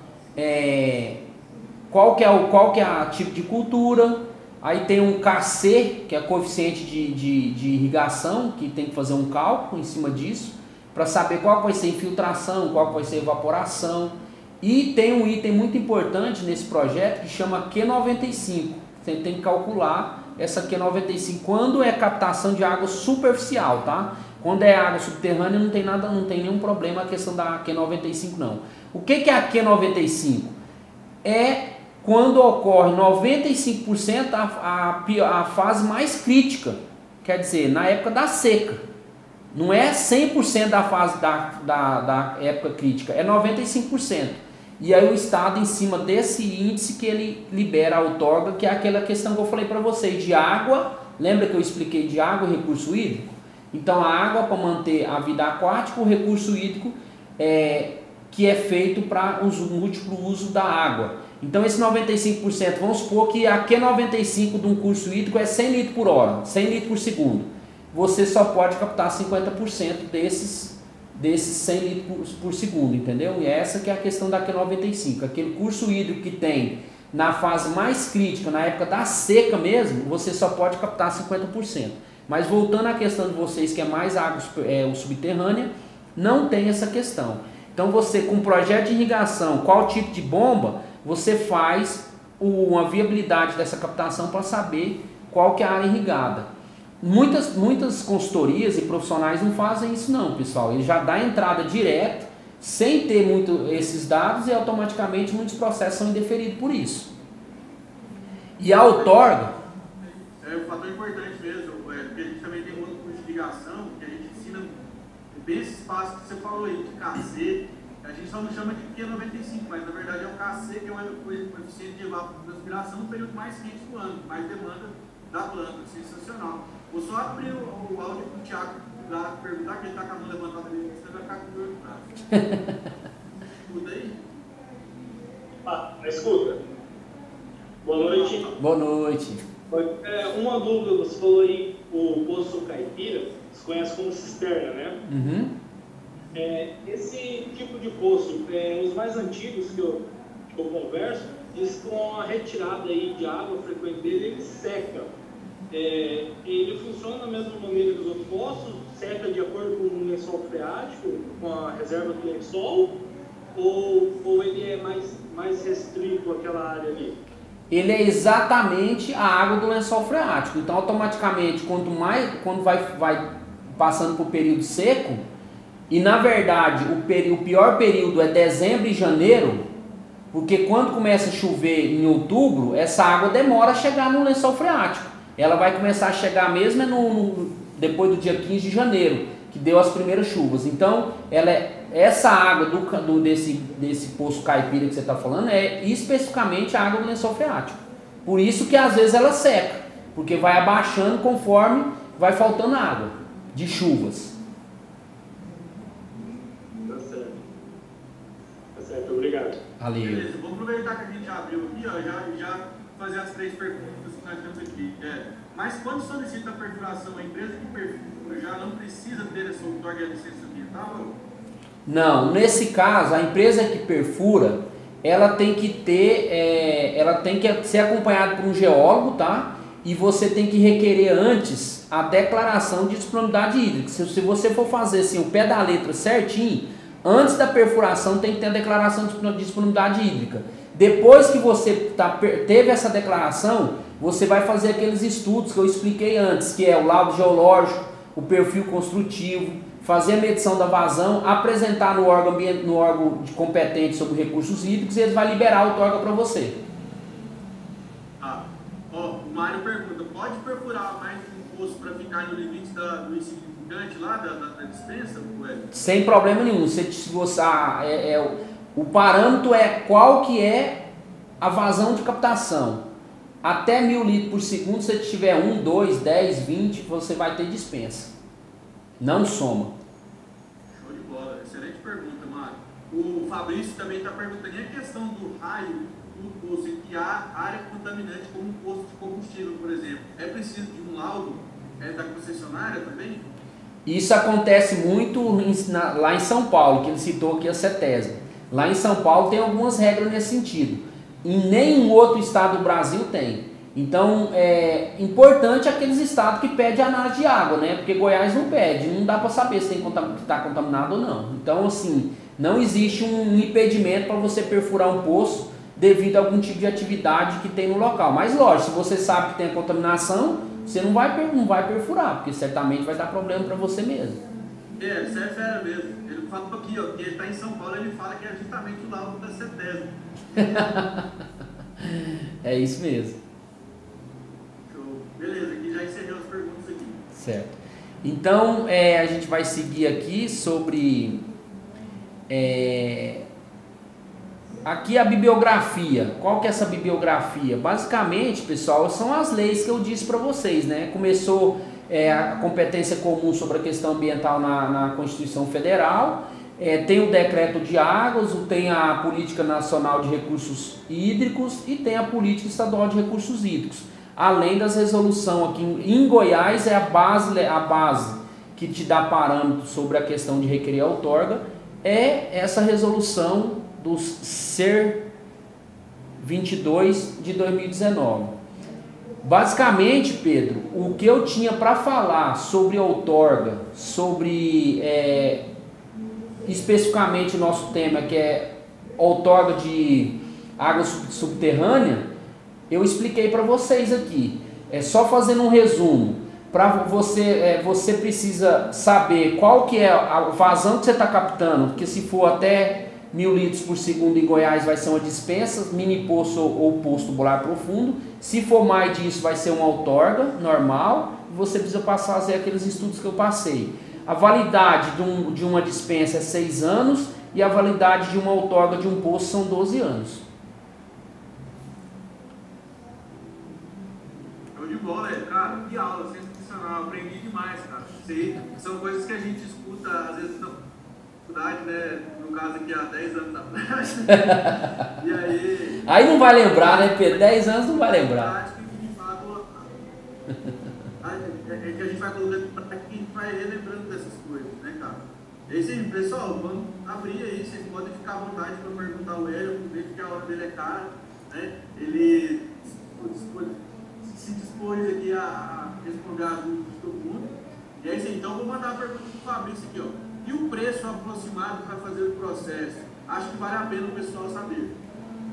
Qual que é o tipo de cultura? Aí tem um KC, que é coeficiente de irrigação, que tem que fazer um cálculo em cima disso, para saber qual vai ser infiltração, qual vai ser evaporação. E tem um item muito importante nesse projeto que chama Q95. Você tem que calcular essa Q95 quando é captação de água superficial, tá? Quando é água subterrânea não tem nenhum problema a questão da Q95 não. O que é a Q95? É quando ocorre 95% a fase mais crítica, quer dizer, na época da seca. Não é 100% da fase da época crítica, é 95%. E aí o Estado, em cima desse índice, que ele libera a outorga, que é aquela questão que eu falei para vocês, de água. Lembra que eu expliquei de água e recurso hídrico? Então a água para manter a vida aquática, o recurso hídrico que é feito para o múltiplo uso da água. Então esse 95%, vamos supor que a Q95 de um curso hídrico é 100 litros por hora, 100 litros por segundo. Você só pode captar 50% desses 100 litros por segundo, entendeu? E essa que é a questão da Q95. Aquele curso hídrico que tem na fase mais crítica, na época da seca mesmo, você só pode captar 50%. Mas voltando à questão de vocês, que é mais água subterrânea, não tem essa questão. Então você, com o projeto de irrigação, qual tipo de bomba, você faz uma viabilidade dessa captação para saber qual que é a área irrigada. Muitas consultorias e profissionais não fazem isso não, pessoal. Ele já dá entrada direto, sem ter muito esses dados, e automaticamente muitos processos são indeferidos por isso. E a outorga... É um fator importante mesmo, porque a gente também tem um outro curso de ligação, que a gente ensina bem esse espaço que você falou aí, de KC. A gente só não chama de Q95, mas na verdade é o KC, que é o coeficiente de evapotranspiração no período mais quente do ano, mais demanda da planta. Sensacional. Vou só abrir o áudio para o Thiago perguntar, que ele está com a mão levantada ali, senão vai ficar com dor no braço. Escuta aí? Escuta. Boa noite. Boa noite. Uma dúvida, você falou aí o poço caipira, se conhece como cisterna, né? Uhum. Esse tipo de poço, os mais antigos que eu converso, diz que com a retirada aí de água frequente dele, ele seca. Ele funciona da mesma maneira que os outros poços, seca de acordo com o lençol freático, com a reserva do lençol, ou ele é mais restrito àquela área ali? Ele é exatamente a água do lençol freático. Então, automaticamente, quando vai passando por período seco, e na verdade o pior período é dezembro e janeiro, porque quando começa a chover em outubro, essa água demora a chegar no lençol freático. Ela vai começar a chegar mesmo depois do dia 15 de janeiro, que deu as primeiras chuvas. Então, essa água desse poço caipira que você está falando é especificamente a água do lençol freático. Por isso que às vezes ela seca, porque vai abaixando conforme vai faltando água de chuvas. Tá certo, obrigado. Valeu. Beleza, vamos aproveitar que a gente já abriu aqui, ó, já fazer as 3 perguntas que nós temos aqui. Mas quando solicita a perfuração, a empresa que perfura já não precisa ter essa outorga e licença ambiental? Não, nesse caso, a empresa que perfura, ela tem que ser acompanhada por um geólogo, tá? E você tem que requerer antes a declaração de disponibilidade hídrica. Se você for fazer assim, o pé da letra certinho, antes da perfuração tem que ter a declaração de disponibilidade hídrica. Depois que você teve essa declaração, você vai fazer aqueles estudos que eu expliquei antes, que é o laudo geológico, o perfil construtivo, fazer a medição da vazão, apresentar no órgão competente sobre recursos hídricos e eles vão liberar a outorga para você. O Mário pergunta, pode perfurar mais um poço para ficar no limite do insignificante lá, da dispensa? Sem problema nenhum. O parâmetro é qual que é a vazão de captação. Até 1000 litros por segundo, se tiver 1, 2, 10, 20, você vai ter dispensa. Não soma. Show de bola. Excelente pergunta, Mário. O Fabrício também está perguntando, e a questão do raio do poço, entre a área contaminante como um poço de combustível, por exemplo. É preciso de um laudo da concessionária também? Isso acontece muito lá em São Paulo, que ele citou aqui a CETESB. Lá em São Paulo tem algumas regras nesse sentido. Em nenhum outro estado do Brasil tem. Então, é importante aqueles estados que pedem análise de água, né? Porque Goiás não pede, não dá para saber se está contaminado ou não. Então, assim, não existe um impedimento para você perfurar um poço devido a algum tipo de atividade que tem no local. Mas, lógico, se você sabe que tem a contaminação, você não vai perfurar, porque certamente vai dar problema para você mesmo. Isso é fera mesmo. Ele fala aqui, ó, que ele está em São Paulo, ele fala que é justamente o laudo da CETESB. É isso mesmo. Show. Beleza, aqui já encerrei as perguntas aqui. Certo. Então, a gente vai seguir aqui sobre aqui a bibliografia. Qual que é essa bibliografia? Basicamente, pessoal, são as leis que eu disse para vocês, né? Começou a competência comum sobre a questão ambiental na Constituição Federal, tem o decreto de águas, tem a Política Nacional de Recursos Hídricos e tem a Política Estadual de Recursos Hídricos. Além das resoluções aqui em Goiás, a base que te dá parâmetros sobre a questão de requerer a outorga, é essa resolução do SER 22 de 2019. Basicamente, Pedro, o que eu tinha para falar sobre outorga, sobre especificamente o nosso tema, que é outorga de água subterrânea, eu expliquei para vocês aqui. Só fazendo um resumo, para você precisa saber qual que é a vazão que você está captando, porque se for até 1000 litros por segundo em Goiás vai ser uma dispensa, mini poço ou poço tubular profundo. Se for mais disso vai ser uma outorga normal, você precisa passar a fazer aqueles estudos que eu passei. A validade de uma dispensa é 6 anos e a validade de uma outorga de um poço são 12 anos. Show de bola, Sim, são coisas que a gente escuta, às vezes, na faculdade, né? No caso aqui, há 10 anos atrás. E aí... Aí não vai lembrar, né, Pedro? 10 anos não vai lembrar. Que de fato, é que a gente vai colocando para que a gente vai relembrando dessas coisas, né, cara? E assim, pessoal, vamos abrir aí, vocês podem ficar à vontade para perguntar o Hélio, ver que a hora dele é cara, né? Ele se dispôs aqui a responder as dúvidas de todo mundo. E é isso aí, então vou mandar a pergunta para o Fabrício aqui, ó. E o preço aproximado para fazer o processo? Acho que vale a pena o pessoal saber.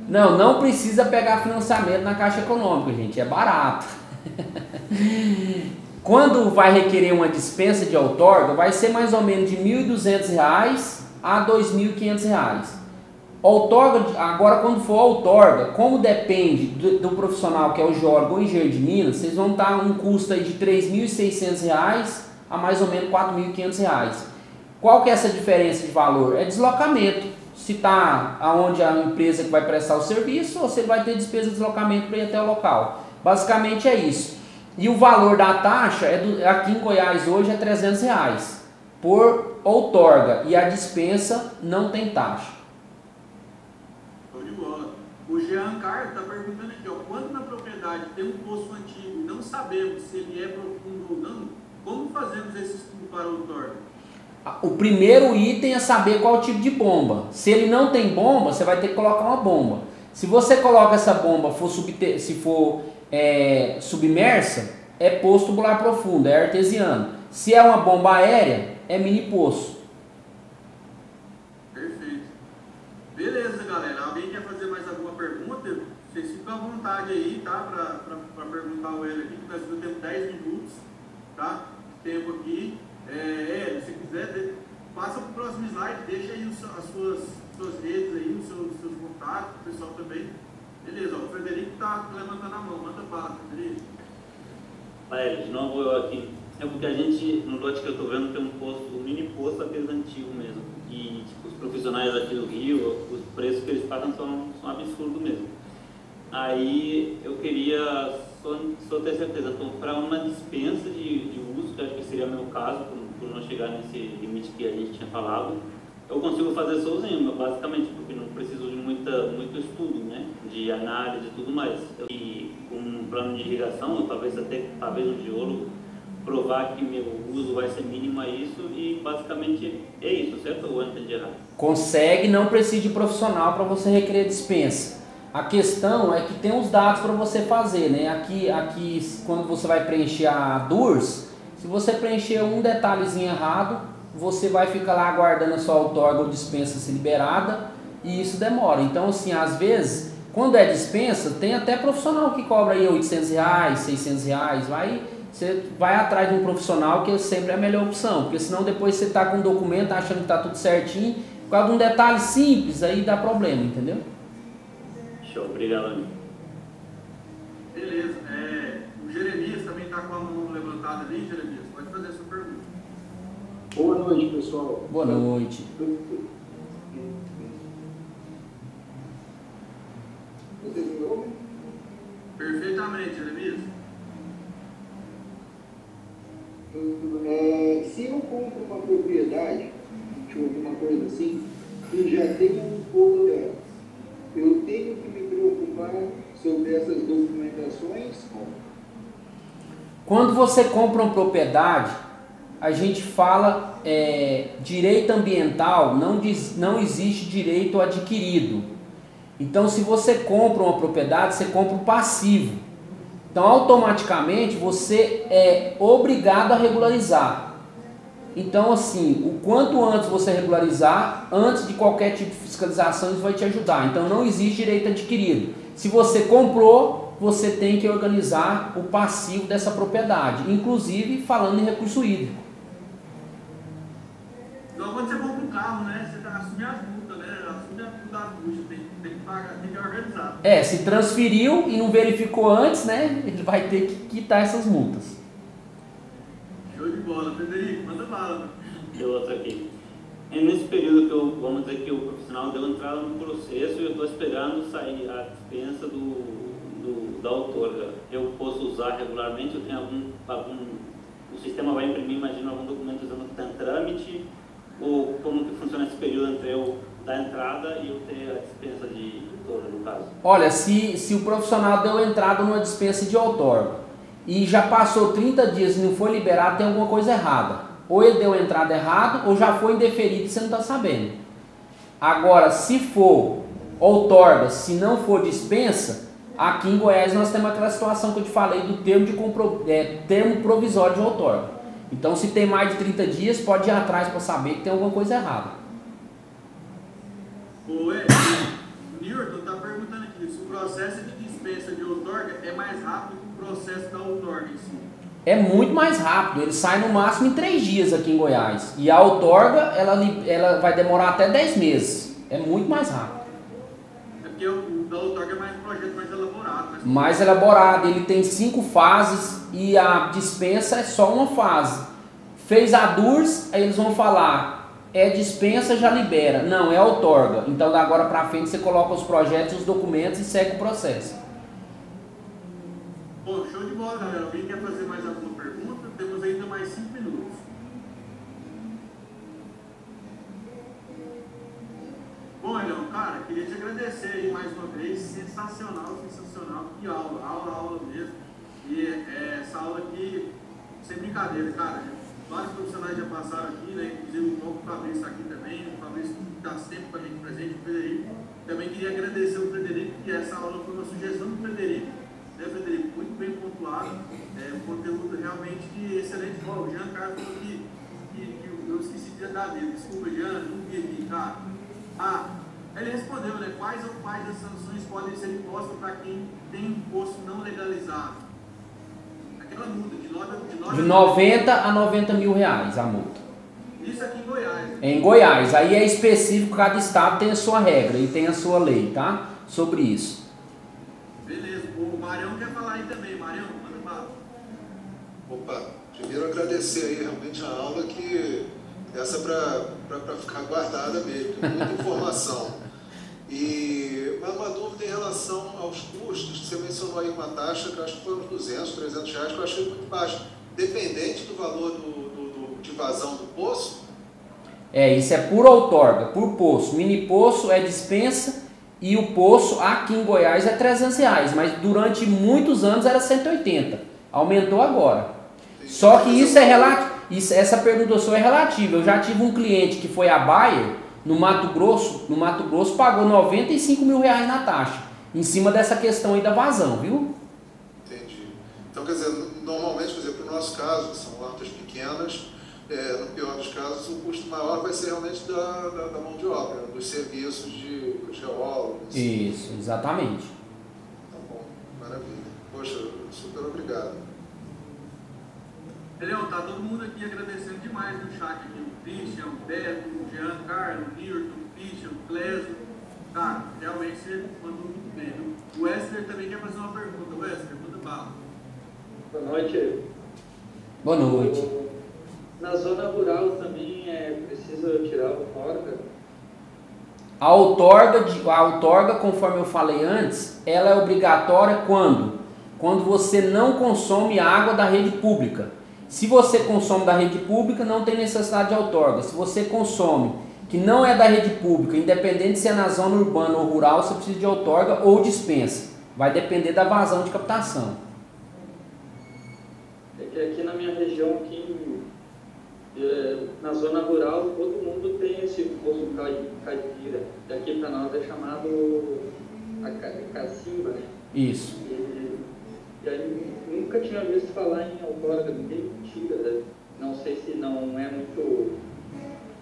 Não precisa pegar financiamento na Caixa Econômica, gente, é barato. Quando vai requerer uma dispensa de outorga, vai ser mais ou menos de R$ 1.200 a R$ 2.500. Outorga, agora quando for outorga, como depende do profissional que é o geólogo ou engenheiro de minas, vocês vão estar um custo aí de R$ 3.600 a mais ou menos R$ 4.500. Qual que é essa diferença de valor? É deslocamento. Se está aonde a empresa que vai prestar o serviço, ou você vai ter despesa de deslocamento para ir até o local. Basicamente é isso. E o valor da taxa, aqui em Goiás hoje, é R$ 300 por outorga. E a dispensa não tem taxa. Show de bola. O Jean Carlos está perguntando aqui, ó, quando na propriedade tem um poço antigo e não sabemos se ele é profundo ou não, como fazemos esse estudo para outorga? O primeiro item é saber qual tipo de bomba. Se ele não tem bomba, você vai ter que colocar uma bomba. Se você coloca essa bomba, se for submersa, é poço tubular profundo, é artesiano. Se é uma bomba aérea, é mini poço. Perfeito. Beleza, galera. Alguém quer fazer mais alguma pergunta? Vocês ficam à vontade aí, tá? Para perguntar o ele aqui, que nós temos 10 minutos, tá? Tempo aqui. Se quiser, passa para o próximo slide, deixa aí as suas redes aí, os seus contatos, o pessoal também. Beleza, ó, o Frederico está levantando a mão, manda bala, Frederico. De novo eu aqui. É porque a gente, no lote que eu estou vendo, tem um mini poço aqueles antigos mesmo. E tipo, os profissionais aqui do Rio, os preços que eles pagam são absurdos mesmo. Aí eu queria só ter certeza, para uma dispensa de uso, que acho que seria meu caso, por não chegar nesse limite que a gente tinha falado, eu consigo fazer sozinho, basicamente, porque não preciso de muito estudo, né, de análise e tudo mais. E com um plano de irrigação, ou talvez um geólogo, provar que meu uso vai ser mínimo a isso, e basicamente é isso, certo? Ou eu entendi errado? Consegue, não precisa de profissional para você requerer dispensa. A questão é que tem os dados para você fazer, né? Aqui, quando você vai preencher a DURS, se você preencher um detalhezinho errado, você vai ficar lá aguardando a sua outorga ou dispensa ser liberada, e isso demora. Então, assim, às vezes, quando é dispensa, tem até profissional que cobra aí R$ 800, R$ 600, você vai atrás de um profissional, que sempre é a melhor opção, porque senão depois você está com um documento achando que está tudo certinho, por causa de um detalhe simples, aí dá problema, entendeu? Show, obrigado, amigo. Beleza. O Jeremias também está com a mão levantada ali, Jeremias. Pode fazer a sua pergunta. Boa noite, pessoal. Boa noite. Vocês me ouvem? Perfeitamente, Jeremias. Se eu compro uma propriedade, tipo alguma coisa assim, e já tenho um pouco dela, eu tenho que me preocupar sobre essas documentações? Quando você compra uma propriedade, a gente fala direito ambiental, não existe direito adquirido. Então, se você compra uma propriedade, você compra um passivo. Então, automaticamente, você é obrigado a regularizar. Então, assim, o quanto antes você regularizar, antes de qualquer tipo de fiscalização, isso vai te ajudar. Então, não existe direito adquirido. Se você comprou, você tem que organizar o passivo dessa propriedade, inclusive falando em recurso hídrico. Então, quando você compra um carro, né, você assume as multas, né? Assume a multa da bucha, tem que pagar, tem que organizar. Se transferiu e não verificou antes, né, ele vai ter que quitar essas multas. Show de bola, Frederico, manda bala. Deu outra aqui. É nesse período que vamos dizer que o profissional deu entrada no processo e eu estou esperando sair a dispensa da outorga. Eu posso usar regularmente? Eu tenho algum sistema vai imprimir, imagina, algum documento dizendo que está em trâmite, ou como que funciona esse período entre eu dar entrada e eu ter a dispensa de outorga, no caso? Olha, se o profissional deu entrada numa dispensa de outorga e já passou 30 dias e não foi liberado, tem alguma coisa errada. Ou ele deu entrada errado, ou já foi indeferido e você não está sabendo. Agora, se for outorga, se não for dispensa, aqui em Goiás nós temos aquela situação que eu te falei do termo provisório de outorga. Então, se tem mais de 30 dias, pode ir atrás para saber que tem alguma coisa errada. O Newton está perguntando aqui se o processo de dispensa de outorga é mais rápido que o processo da outorga em si. É muito mais rápido, ele sai no máximo em 3 dias aqui em Goiás. E a outorga, ela vai demorar até 10 meses. É muito mais rápido. É porque o da outorga é mais um projeto mais elaborado. Mais elaborado, ele tem 5 fases e a dispensa é só uma fase. Fez a DURS, aí eles vão falar, é dispensa, já libera. Não, é outorga. Então da agora para frente você coloca os projetos, os documentos e segue o processo. Bom, show de bola, galera. Alguém quer fazer mais alguma pergunta? Temos ainda mais 5 minutos. Bom, Elião, cara, queria te agradecer aí mais uma vez. Sensacional, sensacional. Que aula mesmo. E essa aula aqui, sem brincadeira, cara. Vários profissionais já passaram aqui, né? Inclusive o próprio Fabrício está aqui também. O Fabrício está sempre com a gente presente, o Frederico. Também queria agradecer ao Frederico, que essa aula foi uma sugestão do Frederico. Frederico, muito bem pontuado, um conteúdo realmente excelente. O Jean Carlos falou que eu esqueci de dar dele, desculpa, Jean, não vi aqui, cara. Ele respondeu, né? Quais as sanções podem ser impostas para quem tem imposto não legalizado? Aquela multa de 90 a 90 mil reais a multa. Isso aqui em Goiás. Né? Em Goiás, aí é específico, cada estado tem a sua regra e tem a sua lei, tá? Sobre isso. Beleza, o Marião quer falar aí também. Marião, manda bala. Opa, primeiro agradecer aí realmente a aula, que essa é para ficar guardada mesmo, tem muita informação. E uma dúvida em relação aos custos, que você mencionou aí uma taxa que eu acho que foi uns 200, 300 reais, que eu achei muito baixo, dependente do valor de vazão do poço? Isso é por outorga, por poço. Mini poço é dispensa. E o poço aqui em Goiás é 300 reais, mas durante muitos anos era 180. Aumentou agora. Só que isso é relativo. Essa pergunta sua é relativa. Eu já tive um cliente que foi a Bayer, no Mato Grosso pagou 95 mil reais na taxa. Em cima dessa questão aí da vazão, viu? Entendi. Então, quer dizer, normalmente, para o nosso caso, que são hortas pequenas, no pior dos casos, o custo maior vai ser realmente da mão de obra, dos serviços de geólogo. Assim. Isso, exatamente. Tá bom, maravilha. Poxa, super obrigado. Elião, tá todo mundo aqui agradecendo demais no chat aqui. O Christian, o Beto, o Jean, Carlos, o Newton, o Christian, o Clésio. Cara, realmente você mandou muito bem, viu? O Wesley também quer fazer uma pergunta. Wesley, manda bala. Boa noite. Boa noite. Na zona rural também precisa tirar a outorga? A outorga, conforme eu falei antes, ela é obrigatória quando você não consome água da rede pública. Se você consome da rede pública, não tem necessidade de outorga. Se você consome que não é da rede pública, independente se é na zona urbana ou rural, você precisa de outorga ou dispensa. Vai depender da vazão de captação. É que aqui na minha região, na zona rural, todo mundo tem esse poço caipira. Daqui para nós é chamado a cacimba, né? Isso. E aí nunca tinha visto falar em outorga, ninguém tira, né? Não sei se não é muito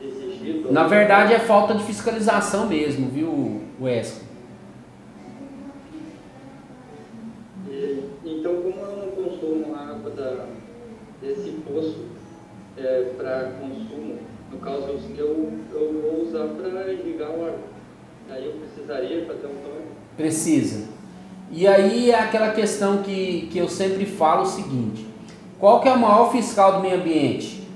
exigido. Na verdade é falta de fiscalização mesmo, viu, Wesley? Então, como eu não consumo a água desse poço para consumo, no caso eu vou usar para irrigar o ar. Aí eu precisaria fazer um outorga? Precisa. E aí é aquela questão que eu sempre falo o seguinte: qual que é o maior fiscal do meio ambiente?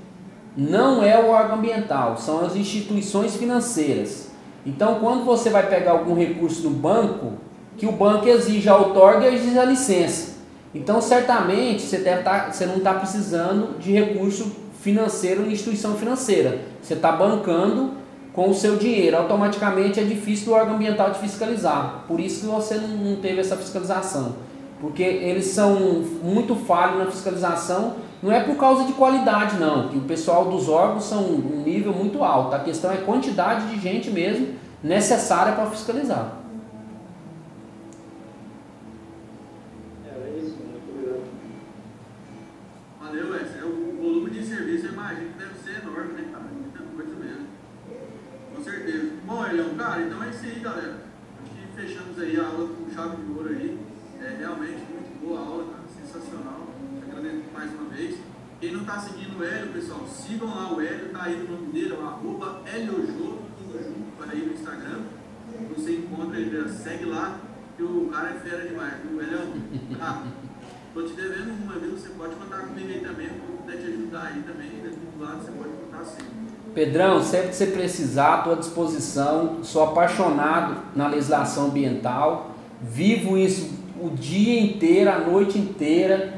Não é o órgão ambiental, são as instituições financeiras. Então, quando você vai pegar algum recurso no banco, que o banco exige a outorga e exige a licença. Então, certamente, você não está precisando de recurso financeiro em instituição financeira. Você está bancando com o seu dinheiro. Automaticamente é difícil do órgão ambiental te fiscalizar. Por isso que você não teve essa fiscalização. Porque eles são muito falhos na fiscalização. Não é por causa de qualidade, não. Que o pessoal dos órgãos são um nível muito alto. A questão é quantidade de gente mesmo necessária para fiscalizar. Valeu, Edson. O volume de serviço, eu imagino que deve ser enorme, né, cara? Muita coisa mesmo. Com certeza. Bom, Elião, cara, então é isso aí, galera. Acho que fechamos aí a aula com chave de ouro aí. É realmente muito boa a aula, cara. Sensacional. Te agradeço mais uma vez. Quem não tá seguindo o Hélio, pessoal, sigam lá o Hélio, tá aí no nome dele, o @Heliojo, tudo junto, aí no Instagram. Você encontra ele, segue lá, que o cara é fera demais, viu, Hélio? Tô te devendo uma, viu? Você pode contar comigo aí também, se eu puder te ajudar aí também, do lado você pode contar sempre. Pedrão, sempre que você precisar, estou à disposição. Sou apaixonado na legislação ambiental, vivo isso o dia inteiro, a noite inteira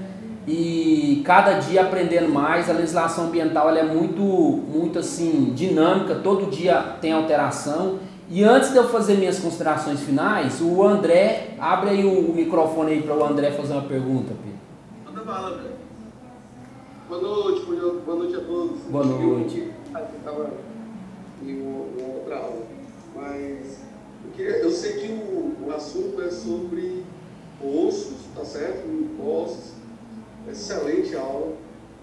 e cada dia aprendendo mais. A legislação ambiental ela é muito assim, dinâmica, todo dia tem alteração. E antes de eu fazer minhas considerações finais, o André, abre aí o microfone aí para o André fazer uma pergunta, Pedro. Manda bala, velho. Boa noite a todos. Boa noite. Eu estava em uma outra aula, mas eu sei que o assunto é sobre ossos, tá certo? Impostos, excelente aula,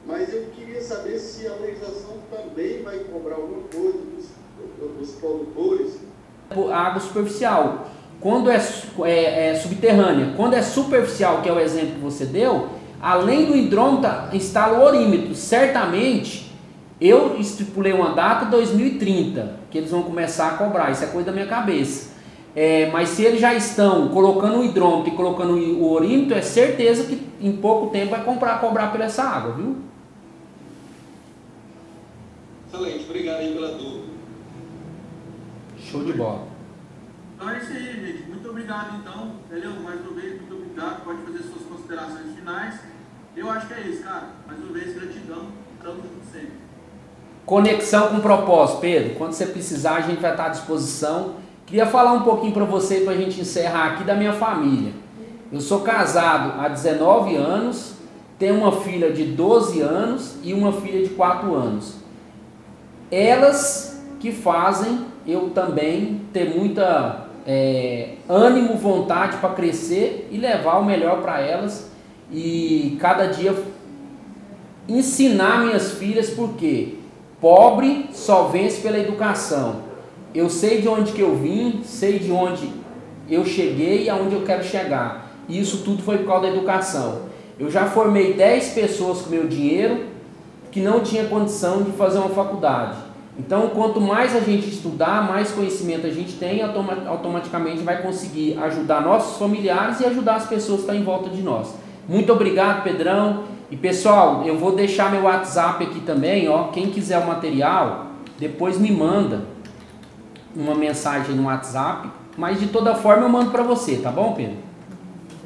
mas eu queria saber se a legislação também vai cobrar alguma coisa dos produtores. A água superficial, quando é subterrânea, quando é superficial, que é o exemplo que você deu, além do hidrômetro, instala o orímetro. Certamente, eu estipulei uma data 2030, que eles vão começar a cobrar, isso é coisa da minha cabeça. Mas se eles já estão colocando o hidrômetro e colocando o orímetro, é certeza que em pouco tempo vai cobrar por essa água, viu? Excelente, obrigado aí pela dúvida. Show de bola. Então é isso aí, gente. Muito obrigado, então. Elião, mais uma vez, muito obrigado. Pode fazer suas considerações finais. Eu acho que é isso, cara. Mais uma vez, gratidão. Estamos juntos sempre. Conexão com propósito, Pedro. Quando você precisar, a gente vai estar à disposição. Queria falar um pouquinho para você, para a gente encerrar aqui, da minha família. Eu sou casado há 19 anos, tenho uma filha de 12 anos e uma filha de 4 anos. Elas que fazem eu também ter muita ânimo, vontade para crescer e levar o melhor para elas e cada dia ensinar minhas filhas, porque pobre só vence pela educação. Eu sei de onde que eu vim, sei de onde eu cheguei e aonde eu quero chegar. E isso tudo foi por causa da educação. Eu já formei 10 pessoas com meu dinheiro que não tinha condição de fazer uma faculdade. Então, quanto mais a gente estudar, mais conhecimento a gente tem, automaticamente vai conseguir ajudar nossos familiares e ajudar as pessoas que estão em volta de nós. Muito obrigado, Pedrão. E pessoal, eu vou deixar meu WhatsApp aqui também, ó. Quem quiser o material, depois me manda uma mensagem no WhatsApp, mas de toda forma eu mando para você, tá bom, Pedro?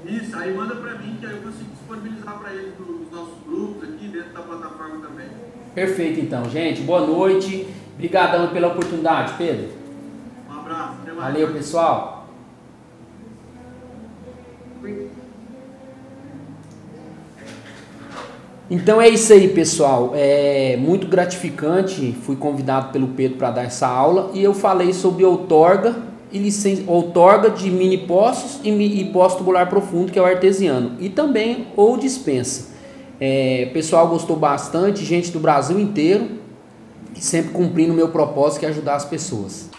Isso, aí manda para mim que aí eu consigo disponibilizar para eles nos nossos grupos aqui dentro da plataforma também. Perfeito, então, gente. Boa noite. Obrigadão pela oportunidade, Pedro. Um abraço. Até mais. Valeu, pessoal. Então é isso aí, pessoal. É muito gratificante. Fui convidado pelo Pedro para dar essa aula e eu falei sobre outorga de mini poços e poço tubular profundo, que é o artesiano, e também ou dispensa. O pessoal gostou bastante, gente do Brasil inteiro, e sempre cumprindo o meu propósito, que é ajudar as pessoas.